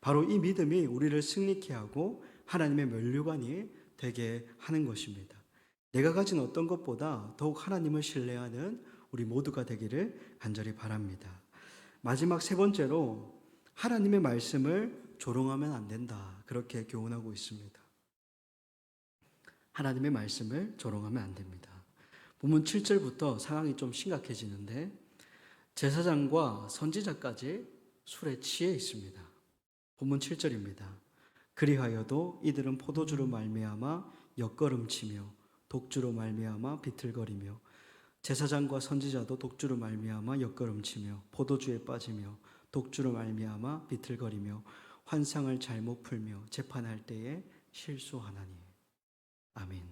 바로 이 믿음이 우리를 승리케 하고 하나님의 면류관이 되게 하는 것입니다. 내가 가진 어떤 것보다 더욱 하나님을 신뢰하는 우리 모두가 되기를 간절히 바랍니다. 마지막 세 번째로 하나님의 말씀을 조롱하면 안 된다. 그렇게 교훈하고 있습니다. 하나님의 말씀을 조롱하면 안 됩니다. 본문 7절부터 상황이 좀 심각해지는데 제사장과 선지자까지 술에 취해 있습니다. 본문 7절입니다. 그리하여도 이들은 포도주로 말미암아 옆걸음치며 독주로 말미암아 비틀거리며 제사장과 선지자도 독주로 말미암아 옆걸음치며 포도주에 빠지며 독주로 말미암아 비틀거리며 환상을 잘못 풀며 재판할 때에 실수하나니. 아멘.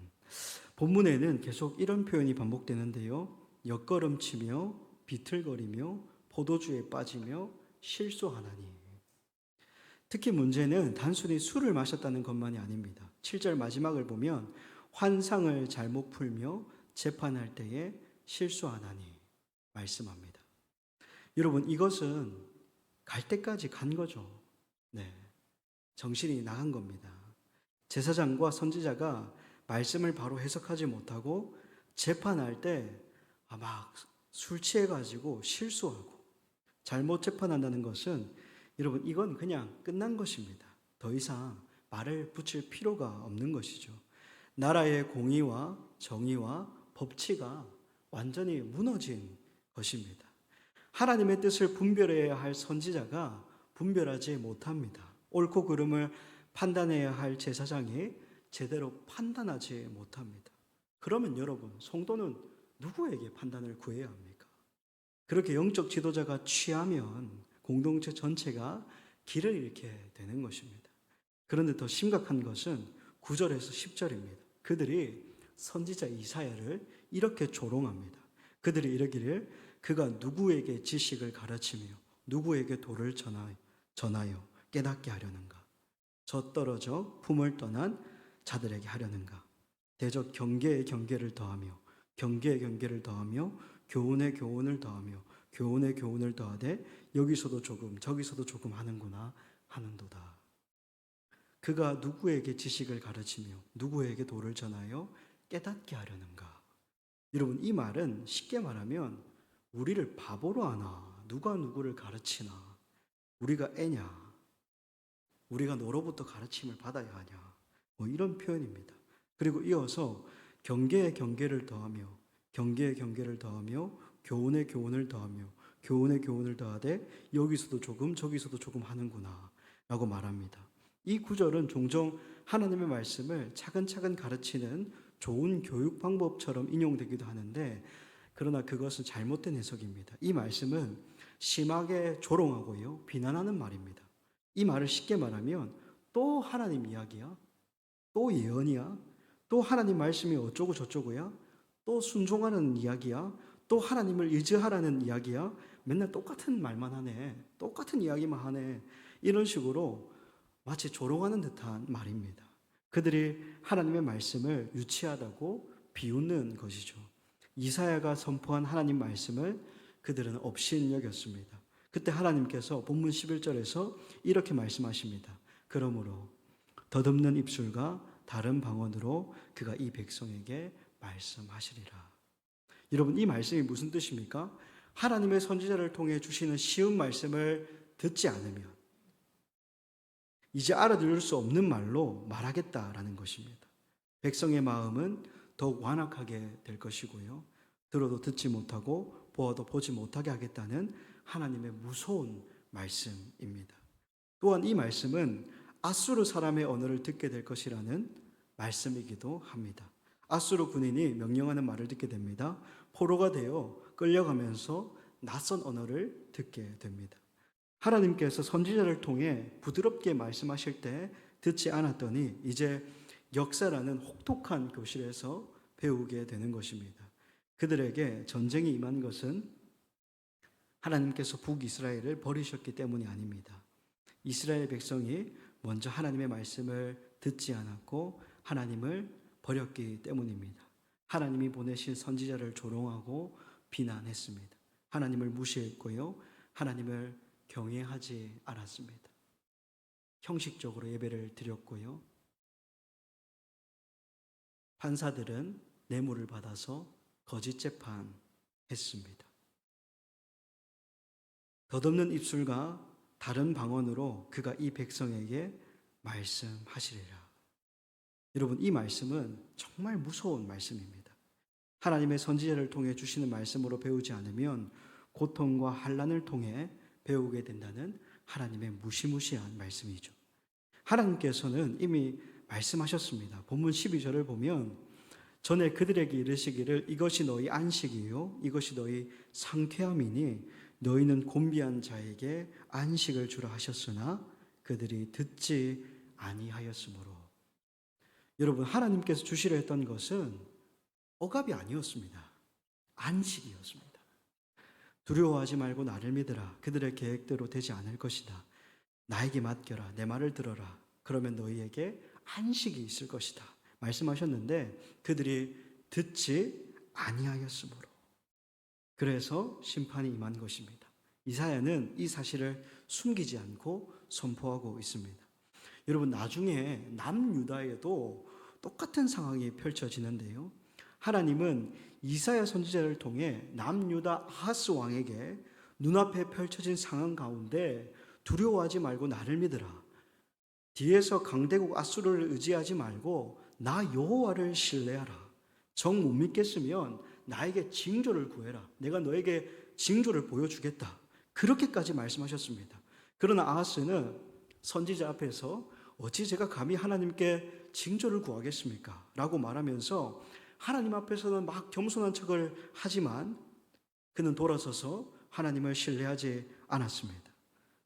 본문에는 계속 이런 표현이 반복되는데요. 옆걸음치며 비틀거리며 포도주에 빠지며 실수하나니. 특히 문제는 단순히 술을 마셨다는 것만이 아닙니다. 7절 마지막을 보면 환상을 잘못 풀며 재판할 때에 실수하나니 말씀합니다. 여러분, 이것은 갈 때까지 간 거죠. 네, 정신이 나간 겁니다. 제사장과 선지자가 말씀을 바로 해석하지 못하고 재판할 때 막 술 취해가지고 실수하고 잘못 재판한다는 것은 여러분 이건 그냥 끝난 것입니다. 더 이상 말을 붙일 필요가 없는 것이죠. 나라의 공의와 정의와 법치가 완전히 무너진 것입니다. 하나님의 뜻을 분별해야 할 선지자가 분별하지 못합니다. 옳고 그름을 판단해야 할 제사장이 제대로 판단하지 못합니다. 그러면 여러분, 성도는 누구에게 판단을 구해야 합니까? 그렇게 영적 지도자가 취하면 공동체 전체가 길을 잃게 되는 것입니다. 그런데 더 심각한 것은 9절에서 10절입니다. 그들이 선지자 이사야를 이렇게 조롱합니다. 그들이 이러기를 그가 누구에게 지식을 가르치며 누구에게 도를 전하여 깨닫게 하려는가? 저 떨어져 품을 떠난 자들에게 하려는가? 대적 경계에 경계를 더하며 경계에 경계를 더하며 교훈에 교훈을 더하며 교훈에 교훈을 더하되 여기서도 조금 저기서도 조금 하는구나 하는도다. 그가 누구에게 지식을 가르치며 누구에게 도를 전하여 깨닫게 하려는가? 여러분, 이 말은 쉽게 말하면 우리를 바보로 하나? 누가 누구를 가르치나? 우리가 애냐? 우리가 너로부터 가르침을 받아야 하냐? 뭐 이런 표현입니다. 그리고 이어서 경계에 경계를 더하며 경계에 경계를 더하며 교훈에 교훈을 더하며 교훈에 교훈을 더하되 여기서도 조금 저기서도 조금 하는구나 라고 말합니다. 이 구절은 종종 하나님의 말씀을 차근차근 가르치는 좋은 교육 방법처럼 인용되기도 하는데 그러나 그것은 잘못된 해석입니다. 이 말씀은 심하게 조롱하고요, 비난하는 말입니다. 이 말을 쉽게 말하면 또 하나님 이야기야? 또 예언이야? 또 하나님 말씀이 어쩌고 저쩌고야? 또 순종하는 이야기야? 또 하나님을 의지하라는 이야기야? 맨날 똑같은 말만 하네. 똑같은 이야기만 하네. 이런 식으로 마치 조롱하는 듯한 말입니다. 그들이 하나님의 말씀을 유치하다고 비웃는 것이죠. 이사야가 선포한 하나님 말씀을 그들은 업신여겼습니다. 그때 하나님께서 본문 11절에서 이렇게 말씀하십니다. 그러므로 더듬는 입술과 다른 방언으로 그가 이 백성에게 말씀하시리라. 여러분, 이 말씀이 무슨 뜻입니까? 하나님의 선지자를 통해 주시는 쉬운 말씀을 듣지 않으면 이제 알아들을 수 없는 말로 말하겠다라는 것입니다. 백성의 마음은 더욱 완악하게 될 것이고요. 들어도 듣지 못하고 보아도 보지 못하게 하겠다는 하나님의 무서운 말씀입니다. 또한 이 말씀은 아수르 사람의 언어를 듣게 될 것이라는 말씀이기도 합니다. 아수르 군인이 명령하는 말을 듣게 됩니다. 포로가 되어 끌려가면서 낯선 언어를 듣게 됩니다. 하나님께서 선지자를 통해 부드럽게 말씀하실 때 듣지 않았더니 이제 역사라는 혹독한 교실에서 배우게 되는 것입니다. 그들에게 전쟁이 임한 것은 하나님께서 북이스라엘을 버리셨기 때문이 아닙니다. 이스라엘 백성이 먼저 하나님의 말씀을 듣지 않았고 하나님을 버렸기 때문입니다. 하나님이 보내신 선지자를 조롱하고 비난했습니다. 하나님을 무시했고요. 하나님을 경외하지 않았습니다. 형식적으로 예배를 드렸고요. 판사들은 뇌물을 받아서 거짓 재판했습니다. 덧없는 입술과 다른 방언으로 그가 이 백성에게 말씀하시리라. 여러분, 이 말씀은 정말 무서운 말씀입니다. 하나님의 선지자를 통해 주시는 말씀으로 배우지 않으면 고통과 환난을 통해 배우게 된다는 하나님의 무시무시한 말씀이죠. 하나님께서는 이미 말씀하셨습니다. 본문 12절을 보면 전에 그들에게 이르시기를 이것이 너희 안식이요 이것이 너희 상쾌함이니 너희는 곤비한 자에게 안식을 주라 하셨으나 그들이 듣지 아니하였으므로. 여러분, 하나님께서 주시려 했던 것은 억압이 아니었습니다. 안식이었습니다. 두려워하지 말고 나를 믿으라. 그들의 계획대로 되지 않을 것이다. 나에게 맡겨라. 내 말을 들어라. 그러면 너희에게 안식이 있을 것이다. 말씀하셨는데 그들이 듣지 아니하였으므로. 그래서 심판이 임한 것입니다. 이사야는 이 사실을 숨기지 않고 선포하고 있습니다. 여러분, 나중에 남유다에도 똑같은 상황이 펼쳐지는데요. 하나님은 이사야 선지자를 통해 남유다 아하스 왕에게 눈앞에 펼쳐진 상황 가운데 두려워하지 말고 나를 믿으라. 뒤에서 강대국 아수르를 의지하지 말고 나 여호와를 신뢰하라. 정 못 믿겠으면 나에게 징조를 구해라. 내가 너에게 징조를 보여주겠다. 그렇게까지 말씀하셨습니다. 그러나 아하스는 선지자 앞에서 어찌 제가 감히 하나님께 징조를 구하겠습니까? 라고 말하면서 하나님 앞에서는 막 겸손한 척을 하지만 그는 돌아서서 하나님을 신뢰하지 않았습니다.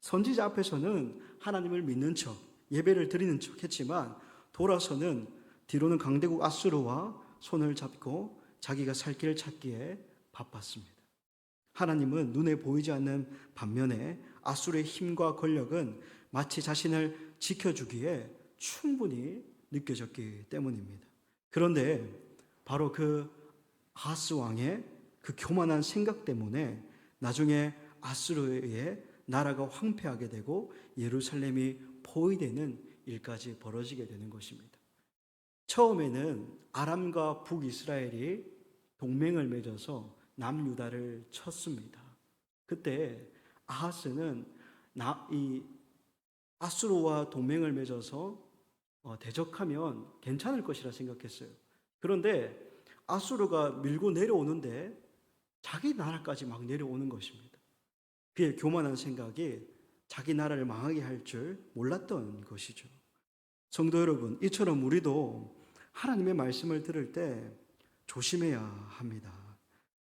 선지자 앞에서는 하나님을 믿는 척, 예배를 드리는 척 했지만 돌아서는 뒤로는 강대국 아수르와 손을 잡고 자기가 살 길을 찾기에 바빴습니다. 하나님은 눈에 보이지 않는 반면에 아수르의 힘과 권력은 마치 자신을 지켜주기에 충분히 느껴졌기 때문입니다. 그런데 바로 그 아하스 왕의 그 교만한 생각 때문에 나중에 아수르에 의해 나라가 황폐하게 되고 예루살렘이 포위되는 일까지 벌어지게 되는 것입니다. 처음에는 아람과 북이스라엘이 동맹을 맺어서 남유다를 쳤습니다. 그때 아하스는 이 아수르와 동맹을 맺어서 대적하면 괜찮을 것이라 생각했어요. 그런데 아수르가 밀고 내려오는데 자기 나라까지 막 내려오는 것입니다. 그의 교만한 생각이 자기 나라를 망하게 할 줄 몰랐던 것이죠. 성도 여러분, 이처럼 우리도 하나님의 말씀을 들을 때 조심해야 합니다.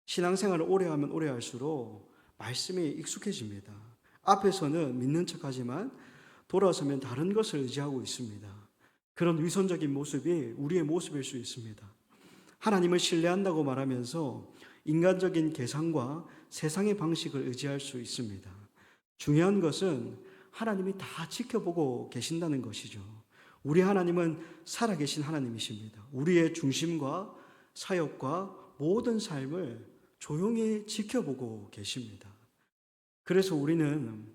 신앙생활을 오래 하면 오래 할수록 말씀이 익숙해집니다. 앞에서는 믿는 척하지만 돌아서면 다른 것을 의지하고 있습니다. 그런 위선적인 모습이 우리의 모습일 수 있습니다. 하나님을 신뢰한다고 말하면서 인간적인 계산과 세상의 방식을 의지할 수 있습니다. 중요한 것은 하나님이 다 지켜보고 계신다는 것이죠. 우리 하나님은 살아계신 하나님이십니다. 우리의 중심과 사역과 모든 삶을 조용히 지켜보고 계십니다. 그래서 우리는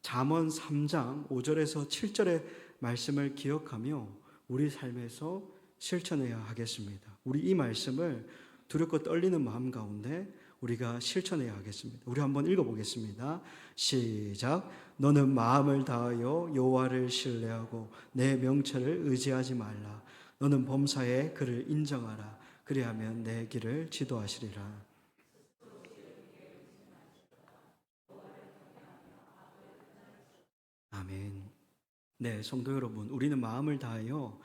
잠언 3장 5절에서 7절의 말씀을 기억하며 우리 삶에서 실천해야 하겠습니다. 우리 이 말씀을 두렵고 떨리는 마음 가운데 우리가 실천해야 하겠습니다. 우리 한번 읽어보겠습니다. 시작. 너는 마음을 다하여 여호와를 신뢰하고 내 명철을 의지하지 말라. 너는 범사에 그를 인정하라. 그리하면 내 길을 지도하시리라. 아멘. 네, 성도 여러분, 우리는 마음을 다하여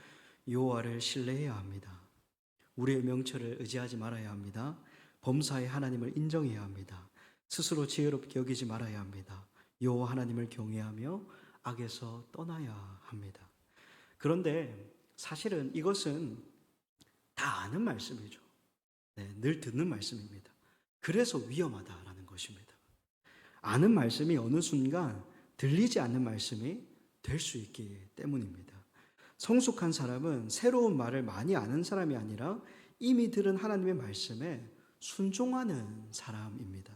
여호와를 신뢰해야 합니다. 우리의 명철을 의지하지 말아야 합니다. 범사에 하나님을 인정해야 합니다. 스스로 지혜롭게 여기지 말아야 합니다. 여호와 하나님을 경외하며 악에서 떠나야 합니다. 그런데 사실은 이것은 다 아는 말씀이죠. 네, 늘 듣는 말씀입니다. 그래서 위험하다라는 것입니다. 아는 말씀이 어느 순간 들리지 않는 말씀이 될 수 있기 때문입니다. 성숙한 사람은 새로운 말을 많이 아는 사람이 아니라 이미 들은 하나님의 말씀에 순종하는 사람입니다.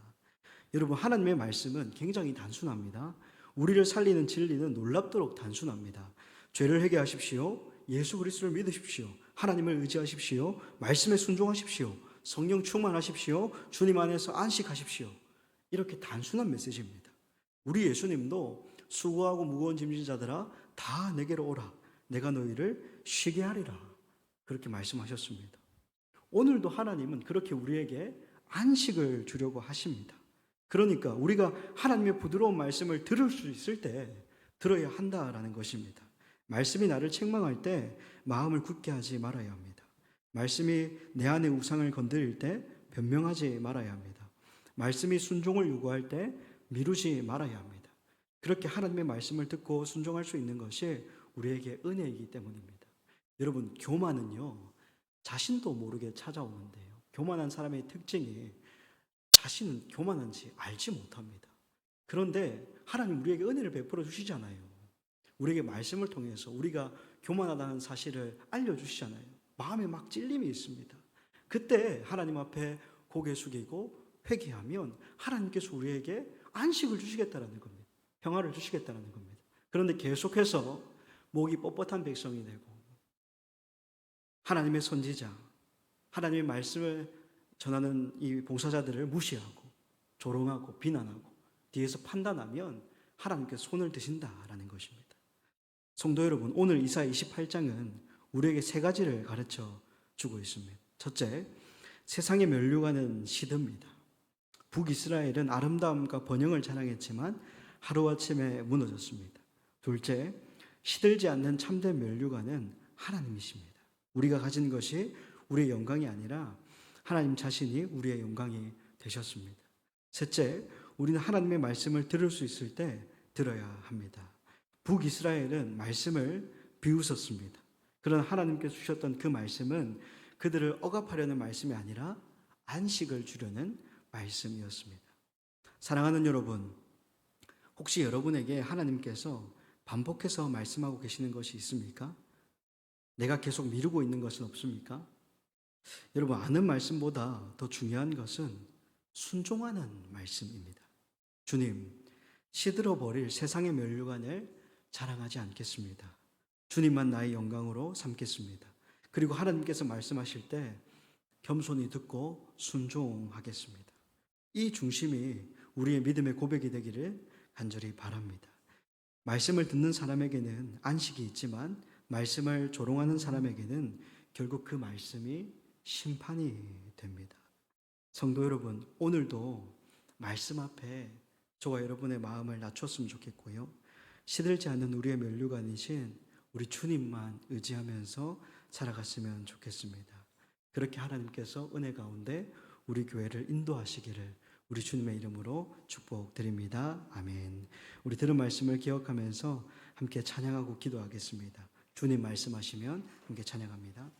여러분, 하나님의 말씀은 굉장히 단순합니다. 우리를 살리는 진리는 놀랍도록 단순합니다. 죄를 회개하십시오. 예수 그리스도를 믿으십시오. 하나님을 의지하십시오. 말씀에 순종하십시오. 성령 충만하십시오. 주님 안에서 안식하십시오. 이렇게 단순한 메시지입니다. 우리 예수님도 수고하고 무거운 짐진 자들아 다 내게로 오라. 내가 너희를 쉬게 하리라. 그렇게 말씀하셨습니다. 오늘도 하나님은 그렇게 우리에게 안식을 주려고 하십니다. 그러니까 우리가 하나님의 부드러운 말씀을 들을 수 있을 때 들어야 한다라는 것입니다. 말씀이 나를 책망할 때 마음을 굳게 하지 말아야 합니다. 말씀이 내 안의 우상을 건드릴 때 변명하지 말아야 합니다. 말씀이 순종을 요구할 때 미루지 말아야 합니다. 그렇게 하나님의 말씀을 듣고 순종할 수 있는 것이 우리에게 은혜이기 때문입니다. 여러분, 교만은요, 자신도 모르게 찾아오는데요. 교만한 사람의 특징이 자신은 교만한지 알지 못합니다. 그런데 하나님 우리에게 은혜를 베풀어 주시잖아요. 우리에게 말씀을 통해서 우리가 교만하다는 사실을 알려주시잖아요. 마음에 막 찔림이 있습니다. 그때 하나님 앞에 고개 숙이고 회개하면 하나님께서 우리에게 안식을 주시겠다라는 겁니다. 평화를 주시겠다라는 겁니다. 그런데 계속해서 목이 뻣뻣한 백성이 되고 하나님의 선지자, 하나님의 말씀을 전하는 이 봉사자들을 무시하고 조롱하고 비난하고 뒤에서 판단하면 하나님께서 손을 드신다라는 것입니다. 성도 여러분, 오늘 이사야 28장은 우리에게 세 가지를 가르쳐 주고 있습니다. 첫째, 세상의 면류관은 시듭니다. 북이스라엘은 아름다움과 번영을 자랑했지만 하루아침에 무너졌습니다. 둘째, 시들지 않는 참된 면류관은 하나님이십니다. 우리가 가진 것이 우리의 영광이 아니라 하나님 자신이 우리의 영광이 되셨습니다. 셋째, 우리는 하나님의 말씀을 들을 수 있을 때 들어야 합니다. 북이스라엘은 말씀을 비웃었습니다. 그러나 하나님께서 주셨던 그 말씀은 그들을 억압하려는 말씀이 아니라 안식을 주려는 말씀이었습니다. 사랑하는 여러분, 혹시 여러분에게 하나님께서 반복해서 말씀하고 계시는 것이 있습니까? 내가 계속 미루고 있는 것은 없습니까? 여러분, 아는 말씀보다 더 중요한 것은 순종하는 말씀입니다. 주님, 시들어 버릴 세상의 면류관을 자랑하지 않겠습니다. 주님만 나의 영광으로 삼겠습니다. 그리고 하나님께서 말씀하실 때 겸손히 듣고 순종하겠습니다. 이 중심이 우리의 믿음의 고백이 되기를 간절히 바랍니다. 말씀을 듣는 사람에게는 안식이 있지만 말씀을 조롱하는 사람에게는 결국 그 말씀이 심판이 됩니다. 성도 여러분, 오늘도 말씀 앞에 저와 여러분의 마음을 낮췄으면 좋겠고요. 시들지 않는 우리의 면류관이신 우리 주님만 의지하면서 살아갔으면 좋겠습니다. 그렇게 하나님께서 은혜 가운데 우리 교회를 인도하시기를 우리 주님의 이름으로 축복드립니다. 아멘. 우리 들은 말씀을 기억하면서 함께 찬양하고 기도하겠습니다. 주님 말씀하시면 함께 찬양합니다.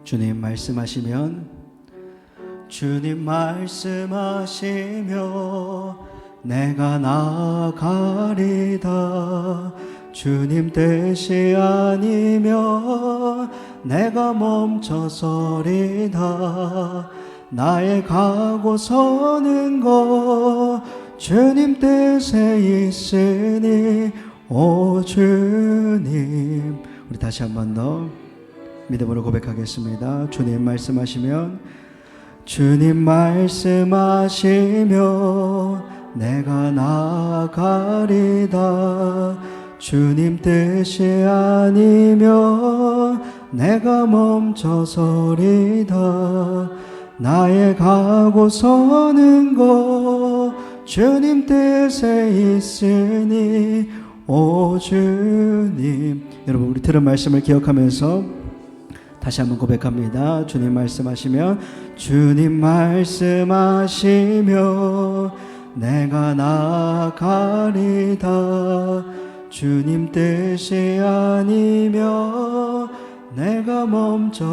주님 말씀하시면 주님 말씀하시며 내가 나아가리다. 주님 뜻이 아니면 내가 멈춰서리다. 나의 가고 서는 것 주님 뜻에 있으니 오 주님. 우리 다시 한 번 더 믿음으로 고백하겠습니다. 주님 말씀하시면 주님 말씀하시며 내가 나아가리다. 주님 뜻이 아니면 내가 멈춰서리다. 나의 가고 서는 것 주님 뜻에 있으니 오 주님. 여러분 우리 들은 말씀을 기억하면서 다시 한번 고백합니다. 주님 말씀하시면 주님 말씀하시며 내가 나아가리다. 주님 뜻이 아니며 내가 멈춰서리다.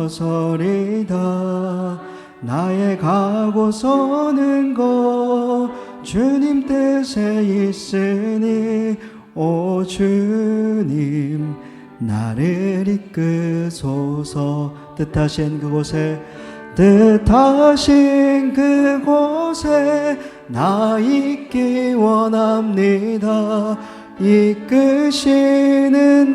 나의 가고 서는 것 주님 뜻에 있으니 오 주님 나를 이끄소서. 뜻하신 그곳에 나 있기 원합니다. 이끄시는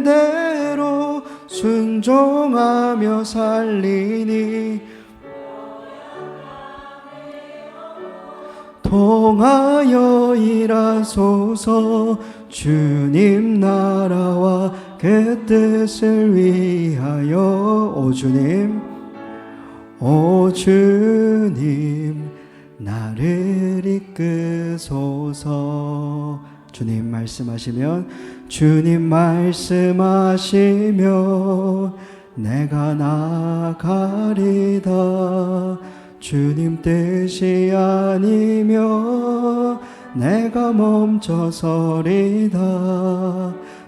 대로 순종하며 살리니 통하여 일하소서. 주님 나라와 그 뜻을 위하여 오 주님 나를 이끄소서. 주님 말씀하시면 주님 말씀하시며 내가 나아가리다. 주님 뜻이 아니며 내가 멈춰서리다.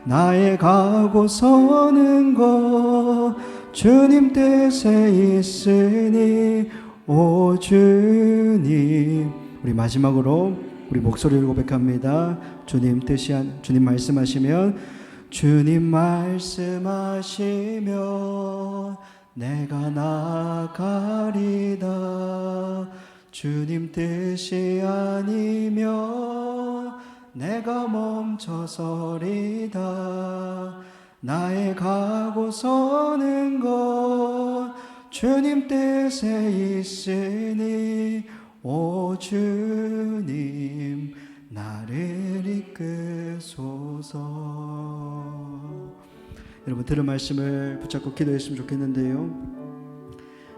나의 가고 서는 것 주님 뜻에 있으니 오 주님. 우리 마지막으로 우리 목소리를 고백합니다. 주님 말씀하시면 주님 말씀하시며 내가 나아가리다. 주님 뜻이 아니며 내가 멈춰서리다. 나의 가고 서는 것 주님 뜻에 있으니 오 주님 나를 이끄소서. 여러분 들은 말씀을 붙잡고 기도했으면 좋겠는데요.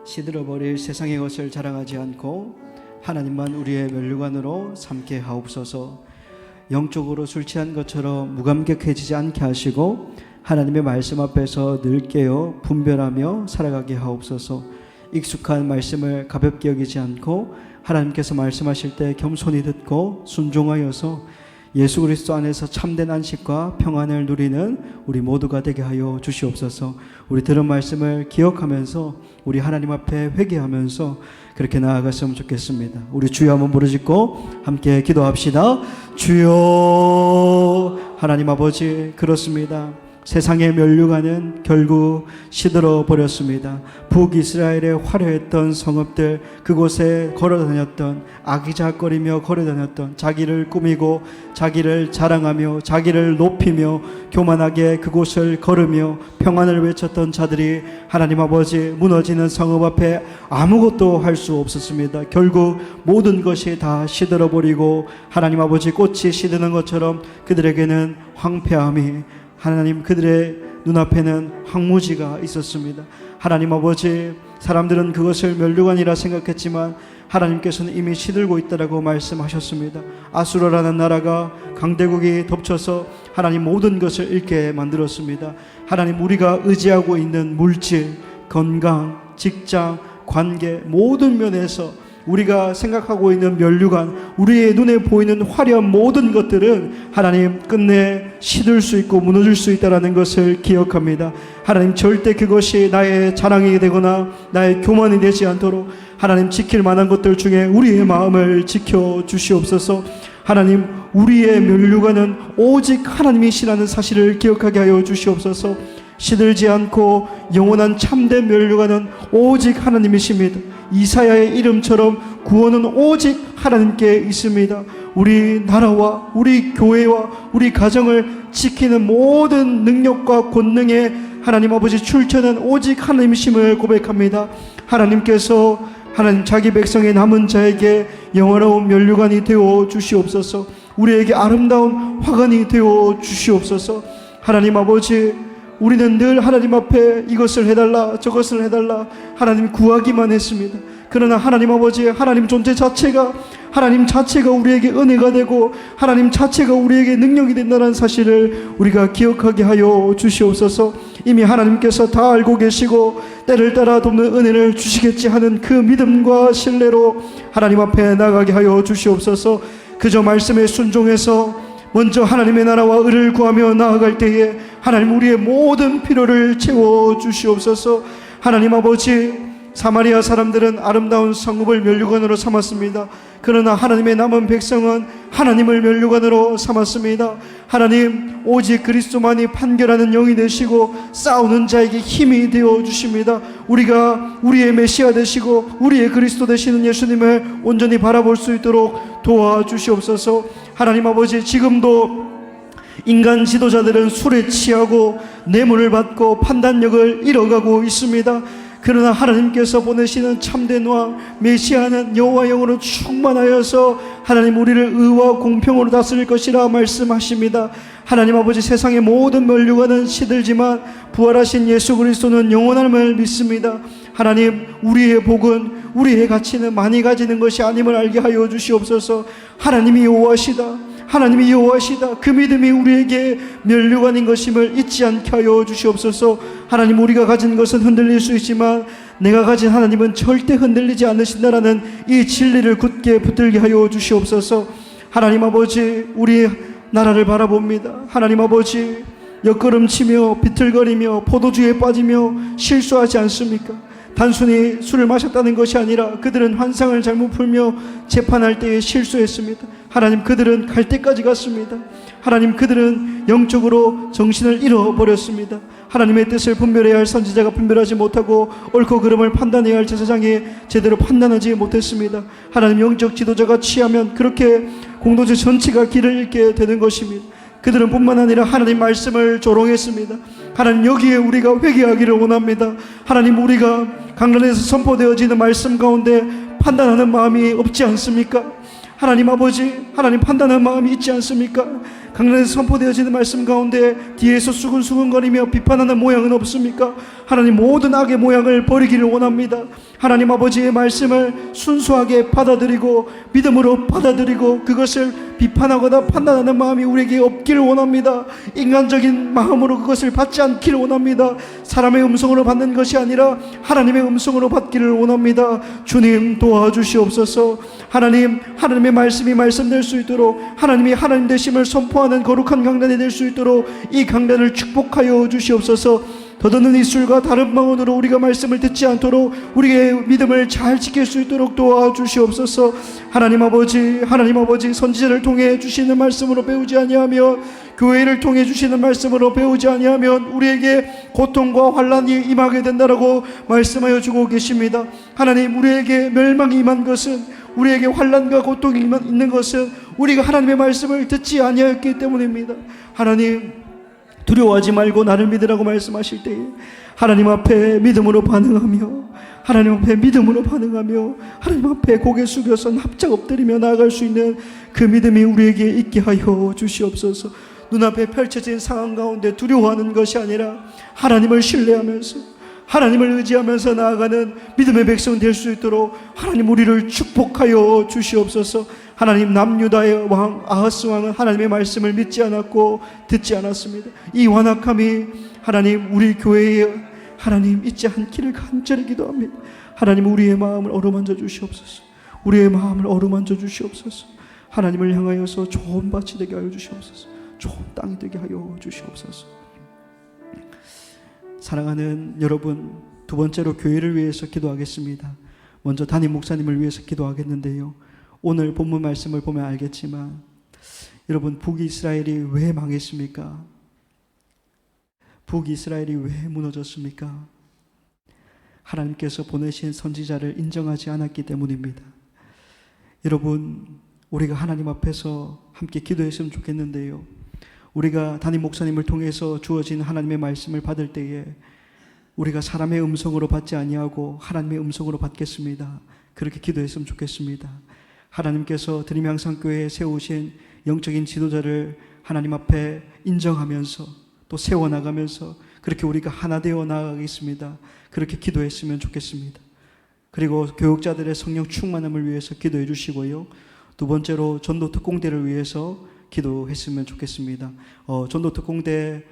시들어버릴 세상의 것을 자랑하지 않고 하나님만 우리의 면류관으로 삼게 하옵소서. 영적으로 술 취한 것처럼 무감격해지지 않게 하시고 하나님의 말씀 앞에서 늘 깨어 분별하며 살아가게 하옵소서. 익숙한 말씀을 가볍게 여기지 않고 하나님께서 말씀하실 때 겸손히 듣고 순종하여서 예수 그리스도 안에서 참된 안식과 평안을 누리는 우리 모두가 되게 하여 주시옵소서. 우리 들은 말씀을 기억하면서 우리 하나님 앞에 회개하면서 그렇게 나아갔으면 좋겠습니다. 우리 주여 한번 부르짖고 함께 기도합시다. 주여. 하나님 아버지, 그렇습니다. 세상의 면류관은 결국 시들어 버렸습니다. 북이스라엘의 화려했던 성읍들, 그곳에 걸어다녔던, 아기자거리며 걸어다녔던, 자기를 꾸미고 자기를 자랑하며 자기를 높이며 교만하게 그곳을 걸으며 평안을 외쳤던 자들이 하나님 아버지 무너지는 성읍 앞에 아무것도 할 수 없었습니다. 결국 모든 것이 다 시들어 버리고 하나님 아버지 꽃이 시드는 것처럼 그들에게는 황폐함이, 하나님 그들의 눈앞에는 황무지가 있었습니다. 하나님 아버지, 사람들은 그것을 면류관이라 생각했지만 하나님께서는 이미 시들고 있다라고 말씀하셨습니다. 아수르라는 나라가 강대국이 덮쳐서 하나님 모든 것을 잃게 만들었습니다. 하나님, 우리가 의지하고 있는 물질, 건강, 직장, 관계 모든 면에서 우리가 생각하고 있는 면류관, 우리의 눈에 보이는 화려한 모든 것들은 하나님 끝내 시들 수 있고 무너질 수 있다는 것을 기억합니다. 하나님, 절대 그것이 나의 자랑이 되거나 나의 교만이 되지 않도록 하나님 지킬 만한 것들 중에 우리의 마음을 지켜주시옵소서. 하나님, 우리의 면류관은 오직 하나님이시라는 사실을 기억하게 하여 주시옵소서. 시들지 않고 영원한 참된 면류관은 오직 하나님이십니다. 이사야의 이름처럼 구원은 오직 하나님께 있습니다. 우리 나라와 우리 교회와 우리 가정을 지키는 모든 능력과 권능의 하나님 아버지 출처는 오직 하나님이심을 고백합니다. 하나님께서 하나님 자기 백성의 남은 자에게 영원로운 면류관이 되어 주시옵소서. 우리에게 아름다운 화관이 되어 주시옵소서. 하나님 아버지, 우리는 늘 하나님 앞에 이것을 해달라 저것을 해달라 하나님 구하기만 했습니다. 그러나 하나님 아버지, 하나님 존재 자체가, 하나님 자체가 우리에게 은혜가 되고 하나님 자체가 우리에게 능력이 된다는 사실을 우리가 기억하게 하여 주시옵소서. 이미 하나님께서 다 알고 계시고 때를 따라 돕는 은혜를 주시겠지 하는 그 믿음과 신뢰로 하나님 앞에 나가게 하여 주시옵소서. 그저 말씀에 순종해서 먼저 하나님의 나라와 의를 구하며 나아갈 때에 하나님 우리의 모든 필요를 채워 주시옵소서. 하나님 아버지, 사마리아 사람들은 아름다운 성읍을 면류관으로 삼았습니다. 그러나 하나님의 남은 백성은 하나님을 면류관으로 삼았습니다. 하나님, 오직 그리스도만이 판결하는 영이 되시고 싸우는 자에게 힘이 되어 주십니다. 우리가 우리의 메시아 되시고 우리의 그리스도 되시는 예수님을 온전히 바라볼 수 있도록 도와주시옵소서. 하나님 아버지, 지금도 인간 지도자들은 술에 취하고 뇌물을 받고 판단력을 잃어가고 있습니다. 그러나 하나님께서 보내시는 참된 왕 메시아는 여호와 영으로 충만하여서 하나님 우리를 의와 공평으로 다스릴 것이라 말씀하십니다. 하나님 아버지, 세상의 모든 면류관은 시들지만 부활하신 예수 그리스도는 영원함을 믿습니다. 하나님, 우리의 복은, 우리의 가치는 많이 가지는 것이 아님을 알게 하여 주시옵소서. 하나님이 여호와시다, 하나님이 여호와시다, 그 믿음이 우리에게 면류관인 것임을 잊지 않게 하여 주시옵소서. 하나님, 우리가 가진 것은 흔들릴 수 있지만 내가 가진 하나님은 절대 흔들리지 않으신다라는 이 진리를 굳게 붙들게 하여 주시옵소서. 하나님 아버지, 우리 나라를 바라봅니다. 하나님 아버지, 옆걸음치며 비틀거리며 포도주에 빠지며 실수하지 않습니까? 단순히 술을 마셨다는 것이 아니라 그들은 환상을 잘못 풀며 재판할 때에 실수했습니다. 하나님, 그들은 갈 때까지 갔습니다. 하나님, 그들은 영적으로 정신을 잃어버렸습니다. 하나님의 뜻을 분별해야 할 선지자가 분별하지 못하고 옳고 그름을 판단해야 할 제사장이 제대로 판단하지 못했습니다. 하나님, 영적 지도자가 취하면 그렇게 공동체 전체가 길을 잃게 되는 것입니다. 그들은 뿐만 아니라 하나님 말씀을 조롱했습니다. 하나님, 여기에 우리가 회개하기를 원합니다. 하나님, 우리가 강단에서 선포되어지는 말씀 가운데 판단하는 마음이 없지 않습니까? 하나님 아버지, 하나님 판단하는 마음이 있지 않습니까? 강단에서 선포되어지는 말씀 가운데 뒤에서 수근수근거리며 비판하는 모양은 없습니까? 하나님, 모든 악의 모양을 버리기를 원합니다. 하나님 아버지의 말씀을 순수하게 받아들이고 믿음으로 받아들이고 그것을 비판하거나 판단하는 마음이 우리에게 없기를 원합니다. 인간적인 마음으로 그것을 받지 않기를 원합니다. 사람의 음성으로 받는 것이 아니라 하나님의 음성으로 받기를 원합니다. 주님, 도와주시옵소서. 하나님, 하나님의 말씀이 말씀될 수 있도록, 하나님이 하나님 되심을 선포하는 거룩한 강단이 될 수 있도록 이 강단을 축복하여 주시옵소서. 더듬는 입술과 다른 방언으로 우리가 말씀을 듣지 않도록 우리의 믿음을 잘 지킬 수 있도록 도와주시옵소서. 하나님 아버지, 하나님 아버지, 선지자를 통해 주시는 말씀으로 배우지 아니하며 교회를 통해 주시는 말씀으로 배우지 아니하면 우리에게 고통과 환난이 임하게 된다라고 말씀하여 주고 계십니다. 하나님, 우리에게 멸망이 임한 것은, 우리에게 환난과 고통이 있는 것은 우리가 하나님의 말씀을 듣지 아니하였기 때문입니다. 하나님, 두려워하지 말고 나를 믿으라고 말씀하실 때에 하나님 앞에 믿음으로 반응하며, 하나님 앞에 믿음으로 반응하며 하나님 앞에 고개 숙여서 납작 엎드리며 나아갈 수 있는 그 믿음이 우리에게 있게 하여 주시옵소서. 눈앞에 펼쳐진 상황 가운데 두려워하는 것이 아니라 하나님을 신뢰하면서, 하나님을 의지하면서 나아가는 믿음의 백성 될 수 있도록 하나님 우리를 축복하여 주시옵소서. 하나님, 남유다의 왕 아하스 왕은 하나님의 말씀을 믿지 않았고 듣지 않았습니다. 이 완악함이 하나님 우리 교회에 하나님 있지 않기를 간절히 기도합니다. 하나님, 우리의 마음을 어루만져 주시옵소서. 우리의 마음을 어루만져 주시옵소서. 하나님을 향하여서 좋은 밭이 되게 하여 주시옵소서. 좋은 땅이 되게 하여 주시옵소서. 사랑하는 여러분, 두 번째로 교회를 위해서 기도하겠습니다. 먼저 담임 목사님을 위해서 기도하겠는데요, 오늘 본문 말씀을 보면 알겠지만 여러분, 북이스라엘이 왜 망했습니까? 북이스라엘이 왜 무너졌습니까? 하나님께서 보내신 선지자를 인정하지 않았기 때문입니다. 여러분, 우리가 하나님 앞에서 함께 기도했으면 좋겠는데요, 우리가 담임 목사님을 통해서 주어진 하나님의 말씀을 받을 때에 우리가 사람의 음성으로 받지 아니하고 하나님의 음성으로 받겠습니다. 그렇게 기도했으면 좋겠습니다. 하나님께서 드림 향상교회에 세우신 영적인 지도자를 하나님 앞에 인정하면서 또 세워나가면서 그렇게 우리가 하나 되어 나아가겠습니다. 그렇게 기도했으면 좋겠습니다. 그리고 교육자들의 성령 충만함을 위해서 기도해 주시고요. 두 번째로 전도 특공대를 위해서 기도했으면 좋겠습니다. 전도 특공대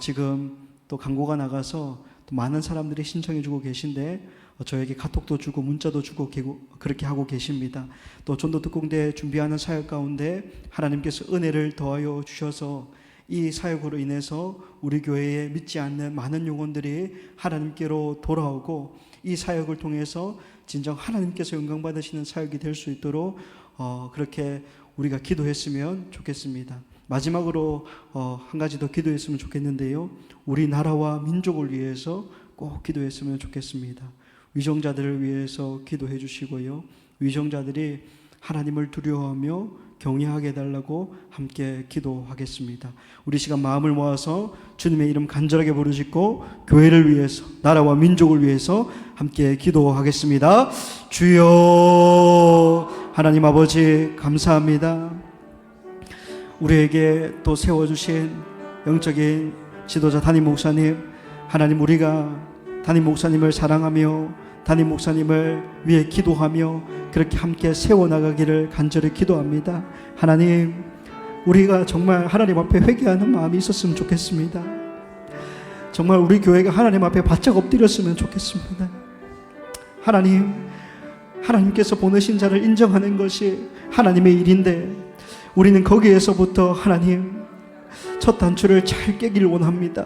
지금 또 광고가 나가서 또 많은 사람들이 신청해 주고 계신데 저에게 카톡도 주고 문자도 주고 그렇게 하고 계십니다. 또 전도 특공대 준비하는 사역 가운데 하나님께서 은혜를 더하여 주셔서 이 사역으로 인해서 우리 교회에 믿지 않는 많은 영혼들이 하나님께로 돌아오고 이 사역을 통해서 진정 하나님께서 영광 받으시는 사역이 될 수 있도록 그렇게 우리가 기도했으면 좋겠습니다. 마지막으로 한 가지 더 기도했으면 좋겠는데요. 우리나라와 민족을 위해서 꼭 기도했으면 좋겠습니다. 위정자들을 위해서 기도해 주시고요. 위정자들이 하나님을 두려워하며 경외하게 해달라고 함께 기도하겠습니다. 우리 시간 마음을 모아서 주님의 이름 간절하게 부르짖고 교회를 위해서, 나라와 민족을 위해서 함께 기도하겠습니다. 주여, 하나님 아버지 감사합니다. 우리에게 또 세워주신 영적인 지도자 담임 목사님, 하나님 우리가 담임 목사님을 사랑하며 담임 목사님을 위해 기도하며 그렇게 함께 세워나가기를 간절히 기도합니다. 하나님, 우리가 정말 하나님 앞에 회개하는 마음이 있었으면 좋겠습니다. 정말 우리 교회가 하나님 앞에 바짝 엎드렸으면 좋겠습니다. 하나님께서 보내신 자를 인정하는 것이 하나님의 일인데 우리는 거기에서부터 하나님 첫 단추를 잘 깨기를 원합니다.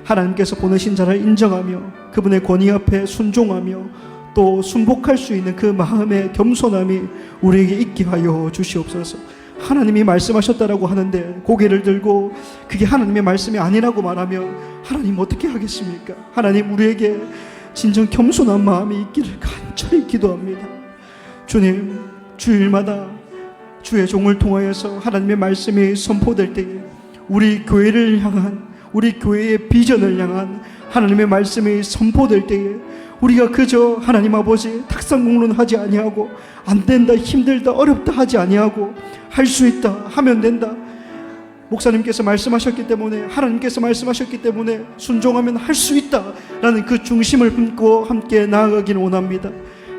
하나님께서 보내신 자를 인정하며 그분의 권위 앞에 순종하며 또 순복할 수 있는 그 마음의 겸손함이 우리에게 있게 하여 주시옵소서. 하나님이 말씀하셨다라고 하는데 고개를 들고 그게 하나님의 말씀이 아니라고 말하면 하나님 어떻게 하겠습니까? 하나님, 우리에게 진정 겸손한 마음이 있기를 간절히 기도합니다. 주님, 주일마다 주의 종을 통하여서 하나님의 말씀이 선포될 때에 우리 교회를 향한, 우리 교회의 비전을 향한 하나님의 말씀이 선포될 때에 우리가 그저 하나님 아버지 탁상 공론하지 아니하고 안 된다, 힘들다, 어렵다 하지 아니하고 할 수 있다, 하면 된다, 목사님께서 말씀하셨기 때문에, 하나님께서 말씀하셨기 때문에 순종하면 할 수 있다라는 그 중심을 품고 함께 나아가기를 원합니다.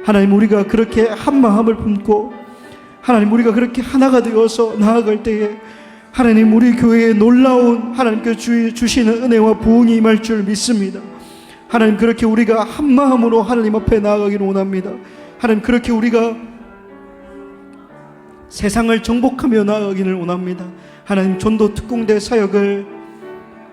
하나님, 우리가 그렇게 한 마음을 품고 하나님, 우리가 그렇게 하나가 되어서 나아갈 때에 하나님, 우리 교회에 놀라운 하나님께서 주시는 은혜와 부흥이 임할 줄 믿습니다. 하나님, 그렇게 우리가 한 마음으로 하나님 앞에 나아가기를 원합니다. 하나님, 그렇게 우리가 세상을 정복하며 나아가기를 원합니다. 하나님, 전도 특공대 사역을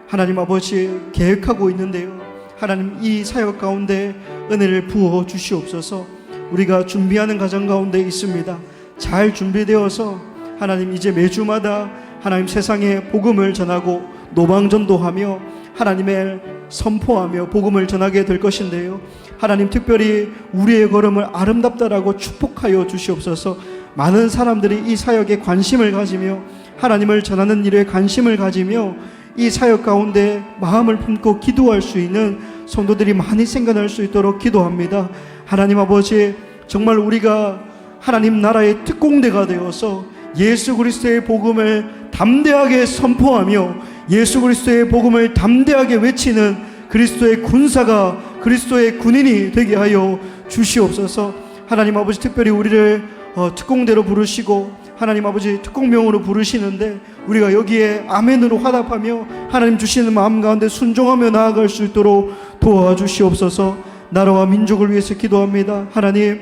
하나님 아버지 계획하고 있는데요. 하나님, 이 사역 가운데 은혜를 부어 주시옵소서. 우리가 준비하는 과정 가운데 있습니다. 잘 준비되어서 하나님, 이제 매주마다 하나님 세상에 복음을 전하고 노방전도하며 하나님의 선포하며 복음을 전하게 될 것인데요. 하나님, 특별히 우리의 걸음을 아름답다라고 축복하여 주시옵소서. 많은 사람들이 이 사역에 관심을 가지며 하나님을 전하는 일에 관심을 가지며 이 사역 가운데 마음을 품고 기도할 수 있는 성도들이 많이 생겨날 수 있도록 기도합니다. 하나님 아버지, 정말 우리가 하나님 나라의 특공대가 되어서 예수 그리스도의 복음을 담대하게 선포하며 예수 그리스도의 복음을 담대하게 외치는 그리스도의 군사가, 그리스도의 군인이 되게 하여 주시옵소서. 하나님 아버지, 특별히 우리를 특공대로 부르시고 하나님 아버지 특공명으로 부르시는데 우리가 여기에 아멘으로 화답하며 하나님 주시는 마음 가운데 순종하며 나아갈 수 있도록 도와주시옵소서. 나라와 민족을 위해서 기도합니다. 하나님,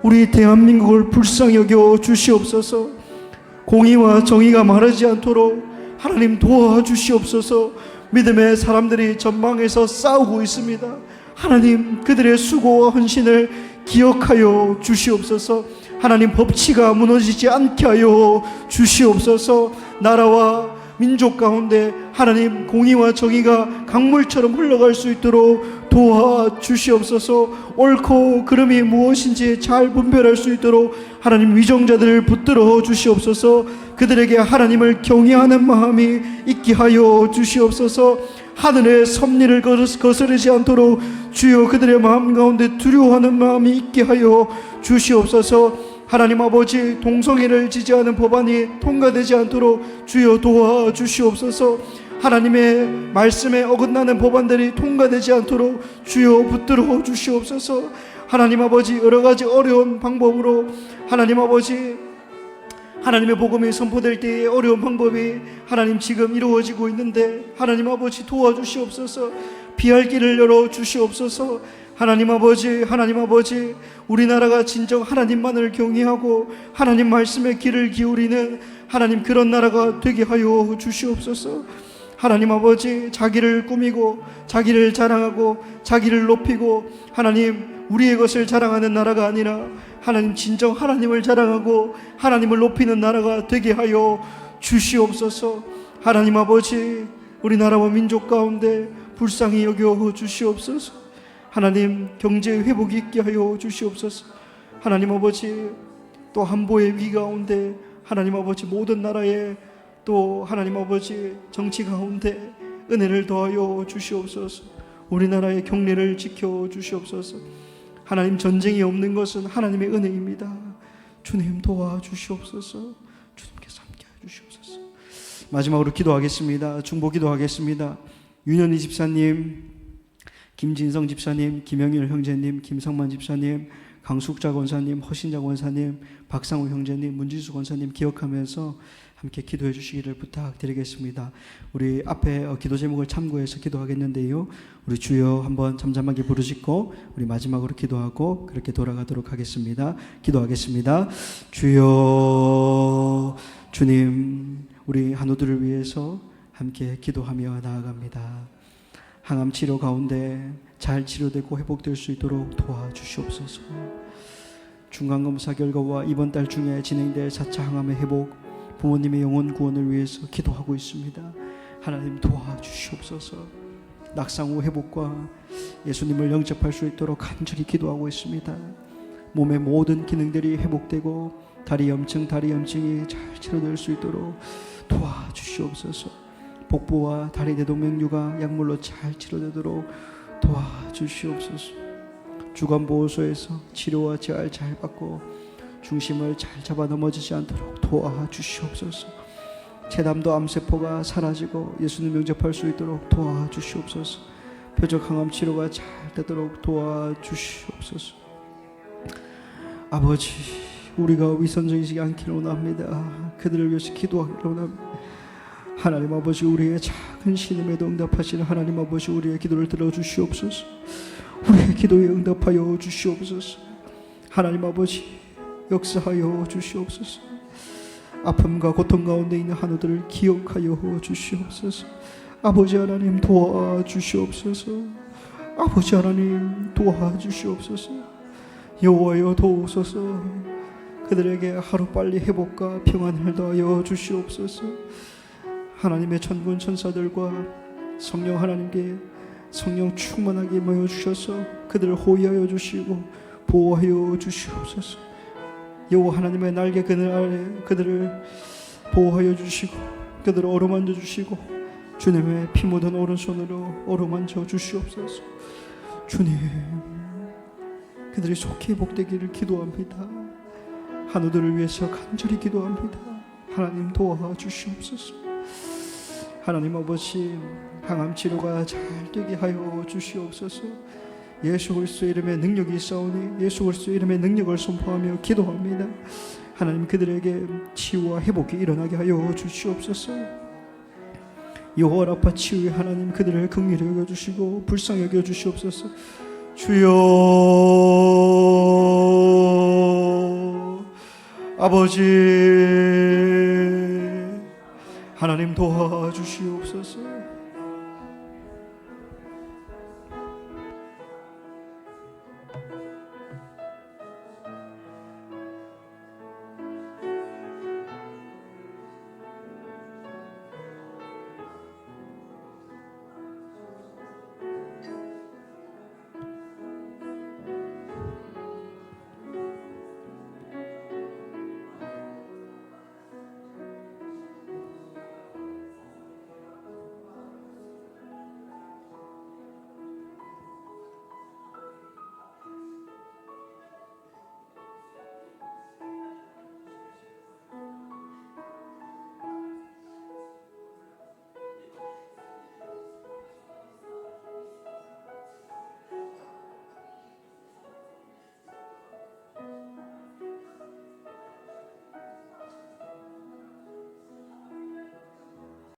우리 대한민국을 불쌍히 여겨 주시옵소서. 공의와 정의가 마르지 않도록 하나님 도와주시옵소서. 믿음의 사람들이 전방에서 싸우고 있습니다. 하나님, 그들의 수고와 헌신을 기억하여 주시옵소서. 하나님, 법치가 무너지지 않게 하여 주시옵소서. 나라와 민족 가운데 하나님 공의와 정의가 강물처럼 흘러갈 수 있도록 도와주시옵소서. 옳고 그름이 무엇인지 잘 분별할 수 있도록 하나님 위정자들을 붙들어 주시옵소서. 그들에게 하나님을 경외하는 마음이 있게 하여 주시옵소서. 하늘의 섭리를 거스르지 않도록 주여 그들의 마음 가운데 두려워하는 마음이 있게 하여 주시옵소서. 하나님 아버지, 동성애를 지지하는 법안이 통과되지 않도록 주여 도와주시옵소서. 하나님의 말씀에 어긋나는 법안들이 통과되지 않도록 주여 붙들어 주시옵소서. 하나님 아버지 여러 가지 어려운 방법으로 하나님 아버지 하나님의 복음이 선포될 때의 어려운 방법이 하나님 지금 이루어지고 있는데 하나님 아버지 도와주시옵소서. 피할 길을 열어 주시옵소서. 하나님 아버지 우리나라가 진정 하나님만을 경외하고 하나님 말씀에 귀를 기울이는 하나님 그런 나라가 되게 하여 주시옵소서. 하나님 아버지 자기를 꾸미고 자기를 자랑하고 자기를 높이고 하나님 우리의 것을 자랑하는 나라가 아니라 하나님 진정 하나님을 자랑하고 하나님을 높이는 나라가 되게 하여 주시옵소서. 하나님 아버지 우리나라와 민족 가운데 불쌍히 여겨 주시옵소서. 하나님 경제 회복이 있게 하여 주시옵소서. 하나님 아버지 또 한보의 위 가운데 하나님 아버지 모든 나라에 또 하나님 아버지 정치 가운데 은혜를 더하여 주시옵소서. 우리나라의 경례를 지켜 주시옵소서. 하나님 전쟁이 없는 것은 하나님의 은혜입니다. 주님 도와주시옵소서. 주님께서 함께해 주시옵소서. 마지막으로 기도하겠습니다. 중보 기도하겠습니다. 윤현희 집사님, 김진성 집사님, 김영일 형제님, 김성만 집사님, 강숙자 권사님, 허신자 권사님, 박상우 형제님, 문지수 권사님 기억하면서 함께 기도해 주시기를 부탁드리겠습니다. 우리 앞에 기도 제목을 참고해서 기도하겠는데요. 우리 주여 한번 잠잠하게 부르짖고 우리 마지막으로 기도하고 그렇게 돌아가도록 하겠습니다. 기도하겠습니다. 주여, 주님 우리 한우들을 위해서 함께 기도하며 나아갑니다. 항암 치료 가운데 잘 치료되고 회복될 수 있도록 도와주시옵소서. 중간검사 결과와 이번 달 중에 진행될 4차 항암의 회복, 부모님의 영혼 구원을 위해서 기도하고 있습니다. 하나님 도와주시옵소서. 낙상 후 회복과 예수님을 영접할 수 있도록 간절히 기도하고 있습니다. 몸의 모든 기능들이 회복되고 다리 염증이 잘 치료될 수 있도록 도와주시옵소서. 복부와 다리 대동맥류가 약물로 잘 치료되도록 도와주시옵소서. 주간보호소에서 치료와 재활 잘 받고 중심을 잘 잡아 넘어지지 않도록 도와주시옵소서. 체담도 암세포가 사라지고 예수님 영접할 수 있도록 도와주시옵소서. 표적 항암 치료가 잘 되도록 도와주시옵소서. 아버지 우리가 위선적이지 않기를 원합니다. 그들을 위해서 기도하기를 원합니다. 하나님 아버지 우리의 작은 신음에도 응답하시는 하나님 아버지 우리의 기도를 들어주시옵소서. 우리의 기도에 응답하여 주시옵소서. 하나님 아버지 역사하여 주시옵소서. 아픔과 고통 가운데 있는 한우들을 기억하여 주시옵소서. 아버지 하나님 도와주시옵소서. 아버지 하나님 도와주시옵소서. 여호와여 도우소서. 그들에게 하루빨리 회복과 평안을 더하여 주시옵소서. 하나님의 천군 천사들과 성령 하나님께 성령 충만하게 모여 주셔서 그들을 호위하여 주시고 보호하여 주시옵소서. 여호와 하나님의 날개 그늘 아래 그들을 보호하여 주시고 그들을 어루만져 주시고 주님의 피 묻은 오른손으로 어루만져 주시옵소서. 주님 그들이 속히 회복되기를 기도합니다. 한우들을 위해서 간절히 기도합니다. 하나님 도와주시옵소서. 하나님 아버지 항암 치료가 잘 되게 하여 주시옵소서. 예수 그리스도의 이름에 능력이 있사오니 예수 그리스도의 이름에 능력을 선포하며 기도합니다. 하나님 그들에게 치유와 회복이 일어나게 하여 주시옵소서. 여호와 라파 치유의 하나님 그들을 긍휼히 여겨주시고 불쌍히 여겨주시옵소서. 주여 아버지 하나님 도와주시옵소서.